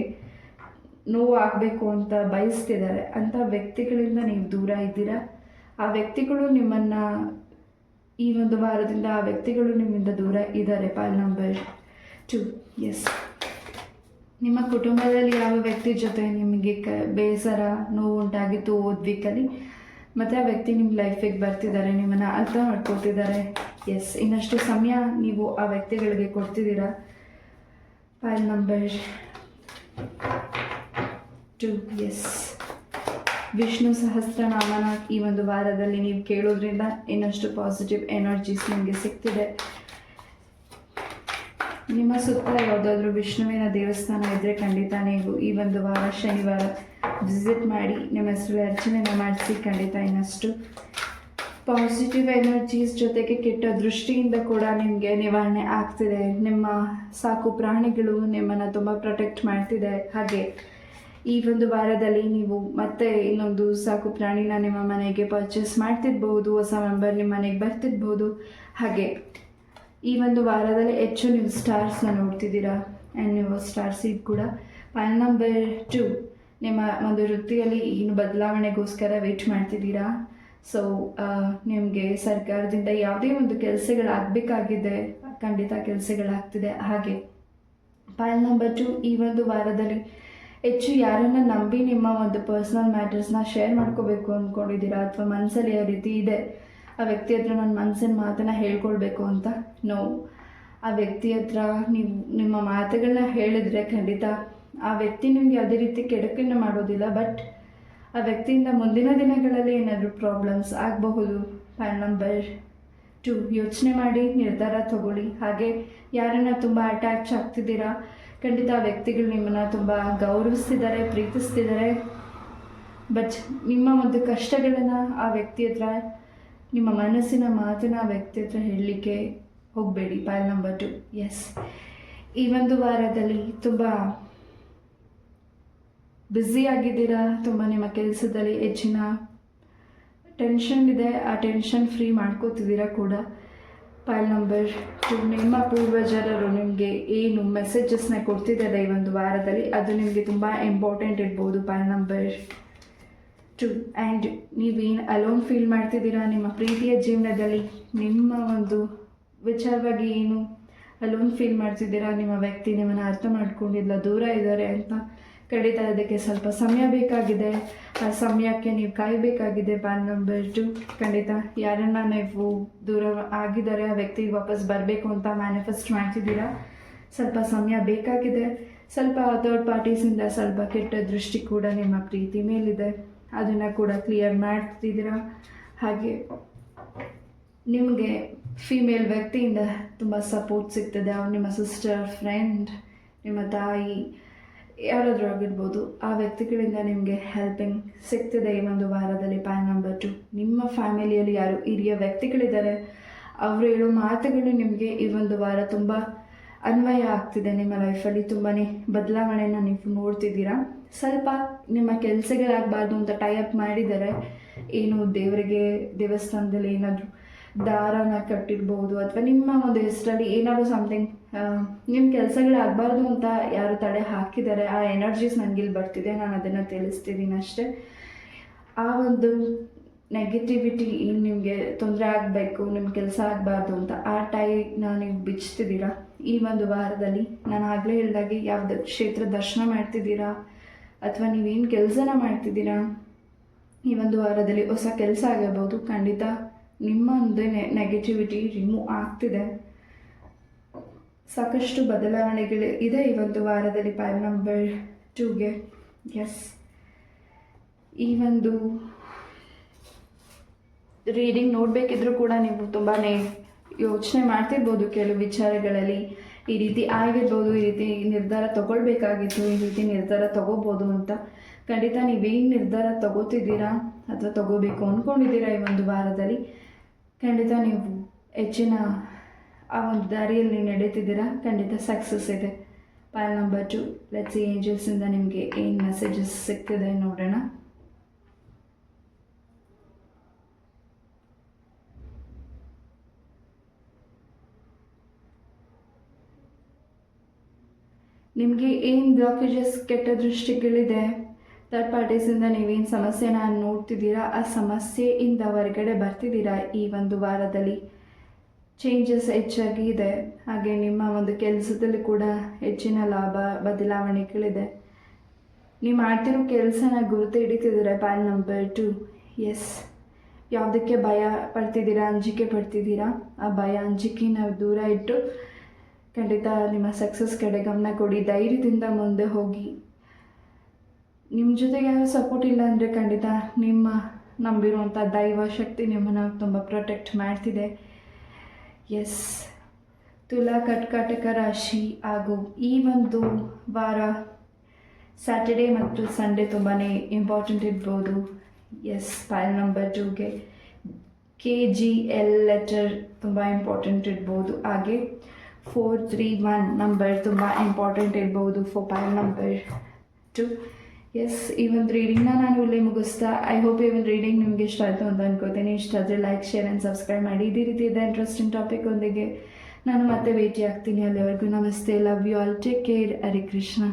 ನೋವು ಆಗಬೇಕು ಅಂತ ಬಯಸ್ತಿದ್ದಾರೆ, ಅಂಥ ವ್ಯಕ್ತಿಗಳಿಂದ ನೀವು ದೂರ ಇದ್ದೀರಾ. ಆ ವ್ಯಕ್ತಿಗಳು ನಿಮ್ಮನ್ನು ಈ ಒಂದು ವಾರದಿಂದ ಆ ವ್ಯಕ್ತಿಗಳು ನಿಮ್ಮಿಂದ ದೂರ ಇದ್ದಾರೆ. ಪಾಲ್ ನಂಬರ್ 2. ಎಸ್, ನಿಮ್ಮ ಕುಟುಂಬದಲ್ಲಿ ಯಾವ ವ್ಯಕ್ತಿ ಜೊತೆ ನಿಮಗೆ ಬೇಸರ ನೋವು ಉಂಟಾಗಿತ್ತು ಓದ್ ವೀಕಲ್ಲಿ, ಮತ್ತು ಆ ವ್ಯಕ್ತಿ ನಿಮ್ಮ ಲೈಫಿಗೆ ಬರ್ತಿದ್ದಾರೆ, ನಿಮ್ಮನ್ನು ಅರ್ಥ ಮಾಡ್ಕೊತಿದ್ದಾರೆ. ಎಸ್, ಇನ್ನಷ್ಟು ಸಮಯ ನೀವು ಆ ವ್ಯಕ್ತಿಗಳಿಗೆ ಕೊಡ್ತಿದ್ದೀರಾ. ಪಾಲ್ ನಂಬರ್ 2. ಎಸ್, ವಿಷ್ಣು ಸಹಸ್ರನಾಮನ ಈ ಒಂದು ವಾರದಲ್ಲಿ ನೀವು ಕೇಳೋದ್ರಿಂದ ಇನ್ನಷ್ಟು ಪಾಸಿಟಿವ್ ಎನರ್ಜೀಸ್ ನಿಮಗೆ ಸಿಗ್ತಿದೆ. ನಿಮ್ಮ ಸುತ್ತ ಯಾವುದಾದ್ರೂ ವಿಷ್ಣುವಿನ ದೇವಸ್ಥಾನ ಇದ್ದರೆ ಖಂಡಿತ ನೀವು ಈ ಒಂದು ವಾರ ಶನಿವಾರ ವಿಸಿಟ್ ಮಾಡಿ ನಿಮ್ಮ ಹೆಸರು ಅರ್ಚನೆಯನ್ನು ಮಾಡಿಸಿ. ಖಂಡಿತ ಇನ್ನಷ್ಟು ಪಾಸಿಟಿವ್ ಎನರ್ಜೀಸ್ ಜೊತೆಗೆ ಕೆಟ್ಟ ದೃಷ್ಟಿಯಿಂದ ಕೂಡ ನಿಮಗೆ ನಿವಾರಣೆ ಆಗ್ತಿದೆ. ನಿಮ್ಮ ಸಾಕು ಪ್ರಾಣಿಗಳು ನಿಮ್ಮನ್ನು ತುಂಬ ಪ್ರೊಟೆಕ್ಟ್ ಮಾಡ್ತಿದೆ. ಹಾಗೆ ಈ ಒಂದು ವಾರದಲ್ಲಿ ನೀವು ಮತ್ತೆ ಇನ್ನೊಂದು ಸಾಕು ಪ್ರಾಣಿನ ನಿಮ್ಮ ಮನೆಗೆ ಪರ್ಚೇಸ್ ಮಾಡ್ತಿರ್ಬೋದು, ಹೊಸ ಮೆಂಬರ್ ನಿಮ್ಮ ಮನೆಗೆ ಬರ್ತಿರ್ಬೋದು. ಹಾಗೆ ಈ ಒಂದು ವಾರದಲ್ಲಿ ಹೆಚ್ಚು ನೀವು ಸ್ಟಾರ್ಸ್ನ ನೋಡ್ತಿದ್ದೀರಾ. ಆ್ಯಂಡ್ ನೀವು ಸ್ಟಾರ್ ಸೀಡ್ ಕೂಡ. ಪಾಲ್ ನಂಬರ್ 2. ನಿಮ್ಮ ಒಂದು ವೃತ್ತಿಯಲ್ಲಿ ಏನು ಬದಲಾವಣೆಗೋಸ್ಕರ ವೆಯ್ಟ್ ಮಾಡ್ತಿದ್ದೀರಾ. ಸೊ ನಿಮಗೆ ಸರ್ಕಾರದಿಂದ ಯಾವುದೇ ಒಂದು ಕೆಲಸಗಳಾಗಬೇಕಾಗಿದೆ, ಖಂಡಿತ ಕೆಲಸಗಳಾಗ್ತಿದೆ. ಹಾಗೆ ಪಾಲ್ ನಂಬರ್ 2 ಈ ಒಂದು ವಾರದಲ್ಲಿ ಹೆಚ್ಚು ಯಾರನ್ನು ನಂಬಿ ನಿಮ್ಮ ಒಂದು ಪರ್ಸ್ನಲ್ ಮ್ಯಾಟರ್ಸ್ನ ಶೇರ್ ಮಾಡ್ಕೋಬೇಕು ಅಂದ್ಕೊಂಡಿದ್ದೀರಾ, ಅಥವಾ ಮನಸ್ಸಲ್ಲಿ ಆ ರೀತಿ ಇದೆ ಆ ವ್ಯಕ್ತಿ ಹತ್ರ ನನ್ನ ಮನಸ್ಸಿನ ಮಾತನ್ನು ಹೇಳ್ಕೊಳ್ಬೇಕು ಅಂತ. ನೋ, ಆ ವ್ಯಕ್ತಿ ಹತ್ರ ನೀವು ನಿಮ್ಮ ಮಾತುಗಳನ್ನ ಹೇಳಿದರೆ ಖಂಡಿತ ಆ ವ್ಯಕ್ತಿ ನಿಮಗೆ ಯಾವುದೇ ರೀತಿ ಕೆಡುಕನ್ನು ಮಾಡೋದಿಲ್ಲ. ಬಟ್ ಆ ವ್ಯಕ್ತಿಯಿಂದ ಮುಂದಿನ ದಿನಗಳಲ್ಲಿ ಏನಾದರೂ ಪ್ರಾಬ್ಲಮ್ಸ್ ಆಗಬಹುದು. ಪಾಲ್ ನಂಬರ್ 2. ಯೋಚನೆ ಮಾಡಿ ನಿರ್ಧಾರ ತಗೊಳ್ಳಿ. ಹಾಗೆ ಯಾರನ್ನು ತುಂಬ ಅಟ್ಯಾಚ್ ಆಗ್ತಿದ್ದೀರಾ, ಖಂಡಿತ ಆ ವ್ಯಕ್ತಿಗಳು ನಿಮ್ಮನ್ನು ತುಂಬ ಗೌರವಿಸ್ತಿದ್ದಾರೆ, ಪ್ರೀತಿಸ್ತಿದ್ದಾರೆ. ಬಟ್ ನಿಮ್ಮ ಒಂದು ಕಷ್ಟಗಳನ್ನು ಆ ವ್ಯಕ್ತಿ ಹತ್ರ, ನಿಮ್ಮ ಮನಸ್ಸಿನ ಮಾತನ್ನು ಆ ವ್ಯಕ್ತಿ ಹತ್ರ ಹೇಳಲಿಕ್ಕೆ ಹೋಗಬೇಡಿ. ಪಾಲ್ ನಂಬರ್ 2. ಎಸ್, ಈ ಒಂದು ವಾರದಲ್ಲಿ ತುಂಬ ಬ್ಯುಸಿಯಾಗಿದ್ದೀರಾ. ತುಂಬ ನಿಮ್ಮ ಕೆಲಸದಲ್ಲಿ ಹೆಚ್ಚಿನ ಟೆನ್ಷನ್ ಇದೆ. ಆ ಟೆನ್ಷನ್ ಫ್ರೀ ಮಾಡ್ಕೋತಿದ್ದೀರಾ ಕೂಡ. ಪಾಲ್ ನಂಬರ್ 2. ನಿಮ್ಮ ಪೂರ್ವಜರರು ನಿಮಗೆ ಏನು ಮೆಸೇಜಸ್ನ ಕೊಡ್ತಿದ್ದಾರೆ ಈ ಒಂದು ವಾರದಲ್ಲಿ, ಅದು ನಿಮಗೆ ತುಂಬ ಇಂಪಾರ್ಟೆಂಟ್ ಇರ್ಬೋದು. ಪಾಲ್ ನಂಬರ್ 2. ಆ್ಯಂಡ್ ನೀವೇನು ಅಲೋನ್ ಫೀಲ್ ಮಾಡ್ತಿದ್ದೀರಾ ನಿಮ್ಮ ಪ್ರೀತಿಯ ಜೀವನದಲ್ಲಿ, ನಿಮ್ಮ ಒಂದು ವಿಚಾರವಾಗಿ ಏನು ಅಲೋನ್ ಫೀಲ್ ಮಾಡ್ತಿದ್ದೀರಾ, ನಿಮ್ಮ ವ್ಯಕ್ತಿ ನಿಮ್ಮನ್ನು ಅರ್ಥ ಮಾಡ್ಕೊಂಡಿಲ್ಲ, ದೂರ ಇದ್ದಾರೆ ಅಂತ, ಖಂಡಿತ ಅದಕ್ಕೆ ಸ್ವಲ್ಪ ಸಮಯ ಬೇಕಾಗಿದೆ. ಆ ಸಮಯಕ್ಕೆ ನೀವು ಕಾಯಬೇಕಾಗಿದೆ. ಪಾಲ್ ನಂಬರ್ 2. ಖಂಡಿತ ಯಾರನ್ನ ನೀವು ದೂರ ಆಗಿದ್ದಾರೆ ಆ ವ್ಯಕ್ತಿಗೆ ವಾಪಸ್ ಬರಬೇಕು ಅಂತ ಮ್ಯಾನಿಫೆಸ್ಟ್ ಮಾಡ್ತಿದ್ದೀರಾ. ಸ್ವಲ್ಪ ಸಮಯ ಬೇಕಾಗಿದೆ. ಸ್ವಲ್ಪ ಥರ್ಡ್ ಪಾರ್ಟೀಸಿಂದ ಸ್ವಲ್ಪ ಕೆಟ್ಟ ದೃಷ್ಟಿ ಕೂಡ ನಿಮ್ಮ ಪ್ರೀತಿ ಮೇಲಿದೆ, ಅದನ್ನು ಕೂಡ ಕ್ಲಿಯರ್ ಮಾಡ್ತಿದ್ದೀರಾ. ಹಾಗೆ ನಿಮಗೆ ಫೀಮೇಲ್ ವ್ಯಕ್ತಿಯಿಂದ ತುಂಬ ಸಪೋರ್ಟ್ ಸಿಗ್ತದೆ. ಅವ್ರು ನಿಮ್ಮ ಸಿಸ್ಟರ್, ಫ್ರೆಂಡ್, ನಿಮ್ಮ ತಾಯಿ, ಯಾರಾದರೂ ಆಗಿರ್ಬೋದು. ಆ ವ್ಯಕ್ತಿಗಳಿಂದ ನಿಮಗೆ ಹೆಲ್ಪಿಂಗ್ ಸಿಗ್ತದೆ ಈ ಒಂದು ವಾರದಲ್ಲಿ. ಪಾಲ್ ನಂಬರ್ 2. ನಿಮ್ಮ ಫ್ಯಾಮಿಲಿಯಲ್ಲಿ ಯಾರು ಹಿರಿಯ ವ್ಯಕ್ತಿಗಳಿದ್ದಾರೆ, ಅವರು ಹೇಳೋ ಮಾತುಗಳು ನಿಮಗೆ ಈ ಒಂದು ವಾರ ತುಂಬ ಅನ್ವಯ ಆಗ್ತಿದೆ. ನಿಮ್ಮ ಲೈಫಲ್ಲಿ ತುಂಬಾ ಬದಲಾವಣೆಯನ್ನು ನೀವು ನೋಡ್ತಿದ್ದೀರಾ. ಸ್ವಲ್ಪ ನಿಮ್ಮ ಕೆಲಸಗಳಾಗಬಾರ್ದು ಅಂತ ಟೈಅಪ್ ಮಾಡಿದ್ದಾರೆ. ಏನು ದೇವರಿಗೆ ದೇವಸ್ಥಾನದಲ್ಲಿ ಏನಾದರೂ ದಾರನ ಕಟ್ಟಿರ್ಬೋದು, ಅಥವಾ ನಿಮ್ಮ ಒಂದು ಹೆಸರಲ್ಲಿ ಏನಾದರೂ ಸಮಥಿಂಗ್ ನಿಮ್ಮ ಕೆಲಸಗಳಾಗಬಾರ್ದು ಅಂತ ಯಾರು ತಡೆ ಹಾಕಿದ್ದಾರೆ. ಆ ಎನರ್ಜೀಸ್ ನನಗಿಲ್ಲಿ ಬರ್ತಿದೆ, ನಾನು ಅದನ್ನು ತಿಳಿಸ್ತಿದ್ದೀನಿ ಅಷ್ಟೇ. ಆ ಒಂದು ನೆಗೆಟಿವಿಟಿ ನಿಮಗೆ ತೊಂದರೆ ಆಗಬೇಕು, ನಿಮ್ಮ ಕೆಲಸ ಆಗಬಾರ್ದು ಅಂತ ಆ ಟೈನ ನೀವು ಬಿಚ್ತಿದ್ದೀರಾ. ಈ ಒಂದು ವಾರದಲ್ಲಿ ನಾನು ಆಗಲೇ ಹೇಳಿದಾಗೆ ಯಾವ್ದು ಕ್ಷೇತ್ರ ದರ್ಶನ ಮಾಡ್ತಿದ್ದೀರಾ ಅಥವಾ ನೀವೇನು ಕೆಲಸನ ಮಾಡ್ತಿದ್ದೀರಾ, ಈ ಒಂದು ವಾರದಲ್ಲಿ ಹೊಸ ಕೆಲಸ ಆಗಿರ್ಬೋದು, ಖಂಡಿತ ನಿಮ್ಮ ಒಂದು ನೆಗೆಟಿವಿಟಿ ರಿಮೂವ್ ಆಗ್ತಿದೆ. ಸಾಕಷ್ಟು ಬದಲಾವಣೆಗಳು ಇದೆ ಈ ಒಂದು ವಾರದಲ್ಲಿ ಪೈಲ್ ನಂಬರ್ 2ಗೆ. ಎಸ್, ಈ ಒಂದು ರೀಡಿಂಗ್ ನೋಡಬೇಕಿದ್ರೂ ಕೂಡ ನೀವು ತುಂಬಾ ಯೋಚನೆ ಮಾಡ್ತಿರ್ಬೋದು ಕೆಲವು ವಿಚಾರಗಳಲ್ಲಿ. ಈ ರೀತಿ ಆಗಿರ್ಬೋದು, ಈ ರೀತಿ ನಿರ್ಧಾರ ತಗೊಳ್ಬೇಕಾಗಿತ್ತು, ಈ ರೀತಿ ನಿರ್ಧಾರ ತಗೋಬೋದು ಅಂತ. ಖಂಡಿತ ನೀವೇನು ನಿರ್ಧಾರ ತಗೋತಿದ್ದೀರಾ ಅಥವಾ ತಗೋಬೇಕು ಅಂದ್ಕೊಂಡಿದ್ದೀರಾ ಈ ಒಂದು ವಾರದಲ್ಲಿ, ಖಂಡಿತ ನೀವು ಹೆಚ್ಚಿನ ಆ ಒಂದು ದಾರಿಯಲ್ಲಿ ನೀವು ನಡೀತಿದ್ದೀರಾ. ಖಂಡಿತ ಸಕ್ಸಸ್ ಇದೆ. ಪೈಲ್ ನಂಬರ್ 2, ಲೆಟ್ಸ್ ಸಿ ಏಂಜಲ್ಸಿಂದ ನಿಮಗೆ ಏನು ಮೆಸೇಜಸ್ ಸಿಗ್ತಿದೆ ನೋಡೋಣ. ನಿಮಗೆ ಏನು ಬ್ಲಾಕೇಜಸ್, ಕೆಟ್ಟ ದೃಷ್ಟಿಗಳಿದೆ, ಥರ್ಡ್ ಪಾರ್ಟೀಸಿಂದ ನೀವೇನು ಸಮಸ್ಯೆನ ನೋಡ್ತಿದ್ದೀರಾ, ಆ ಸಮಸ್ಯೆಯಿಂದ ಹೊರಗಡೆ ಬರ್ತಿದ್ದೀರಾ ಈ ಒಂದು ವಾರದಲ್ಲಿ. ಚೇಂಜಸ್ ಹೆಚ್ಚಾಗಿ ಇದೆ. ಹಾಗೆ ನಿಮ್ಮ ಒಂದು ಕೆಲಸದಲ್ಲಿ ಕೂಡ ಹೆಚ್ಚಿನ ಲಾಭ, ಬದಲಾವಣೆಗಳಿದೆ. ನೀವು ಮಾಡ್ತಿರೋ ಕೆಲಸನ ಗುರುತು ಹಿಡಿತಿದ್ದೀರಾ ಪೈಲ್ ನಂಬರ್ 2. ಎಸ್, ಯಾವುದಕ್ಕೆ ಭಯ ಪಡ್ತಿದ್ದೀರಾ, ಅಂಜಿಕೆ ಪಡ್ತಿದ್ದೀರಾ, ಆ ಭಯ ಅಂಜಿಕೆನ ದೂರ ಇಟ್ಟು ಖಂಡಿತ ನಿಮ್ಮ ಸಕ್ಸಸ್ ಕಡೆ ಗಮನ ಕೊಡಿ. ಧೈರ್ಯದಿಂದ ಮುಂದೆ ಹೋಗಿ. ನಿಮ್ಮ ಜೊತೆಗೆ ಯಾರು ಸಪೋರ್ಟ್ ಇಲ್ಲ ಅಂದರೆ ಖಂಡಿತ ನಿಮ್ಮ ನಂಬಿರುವಂಥ ದೈವ ಶಕ್ತಿ ನಿಮ್ಮನ್ನು ತುಂಬ ಪ್ರೊಟೆಕ್ಟ್ ಮಾಡ್ತಿದೆ. ಎಸ್, ತುಲಾ, ಕರ್ಕಾಟಕ ರಾಶಿ ಹಾಗೂ ಈ ಒಂದು ವಾರ ಸ್ಯಾಟರ್ಡೇ ಮತ್ತು ಸಂಡೇ ತುಂಬಾ ಇಂಪಾರ್ಟೆಂಟ್ ಇರ್ಬೋದು. ಎಸ್, ಪೈಲ್ ನಂಬರ್ 2ಗೆ KGL ಲೆಟರ್ ತುಂಬ ಇಂಪಾರ್ಟೆಂಟ್ ಇರ್ಬೋದು. ಹಾಗೆ 431 ನಂಬರ್ ತುಂಬ ಇಂಪಾರ್ಟೆಂಟ್ ಇರ್ಬೋದು ಫಾರ್ ಪೈಲ್ ನಂಬರ್ 2. ಎಸ್, ಈ ಒಂದು ರೀಡಿಂಗ್ನ ನಾನು ಇಲ್ಲೇ ಮುಗಿಸ್ತಾ. ಐ ಹೋಪ್ ಈ ಒಂದು ರೀಡಿಂಗ್ ನಿಮಗೆ ಇಷ್ಟ ಆಯಿತು ಅಂತ ಅನ್ಕೋತೀನಿ. ಇಷ್ಟ ಆದರೆ ಲೈಕ್, ಶೇರ್ ಆ್ಯಂಡ್ ಸಬ್ಸ್ಕ್ರೈಬ್ ಮಾಡಿ. ಇದೇ ರೀತಿ ಇದೆ ಇಂಟ್ರೆಸ್ಟಿಂಗ್ ಟಾಪಿಕ್ ಒಂದಿಗೆ ನಾನು ಮತ್ತೆ ಭೇಟಿ ಆಗ್ತೀನಿ. ಅಲ್ಲಿವರೆಗೂ ನಮಸ್ತೆ, love you all, take care, Hare Krishna.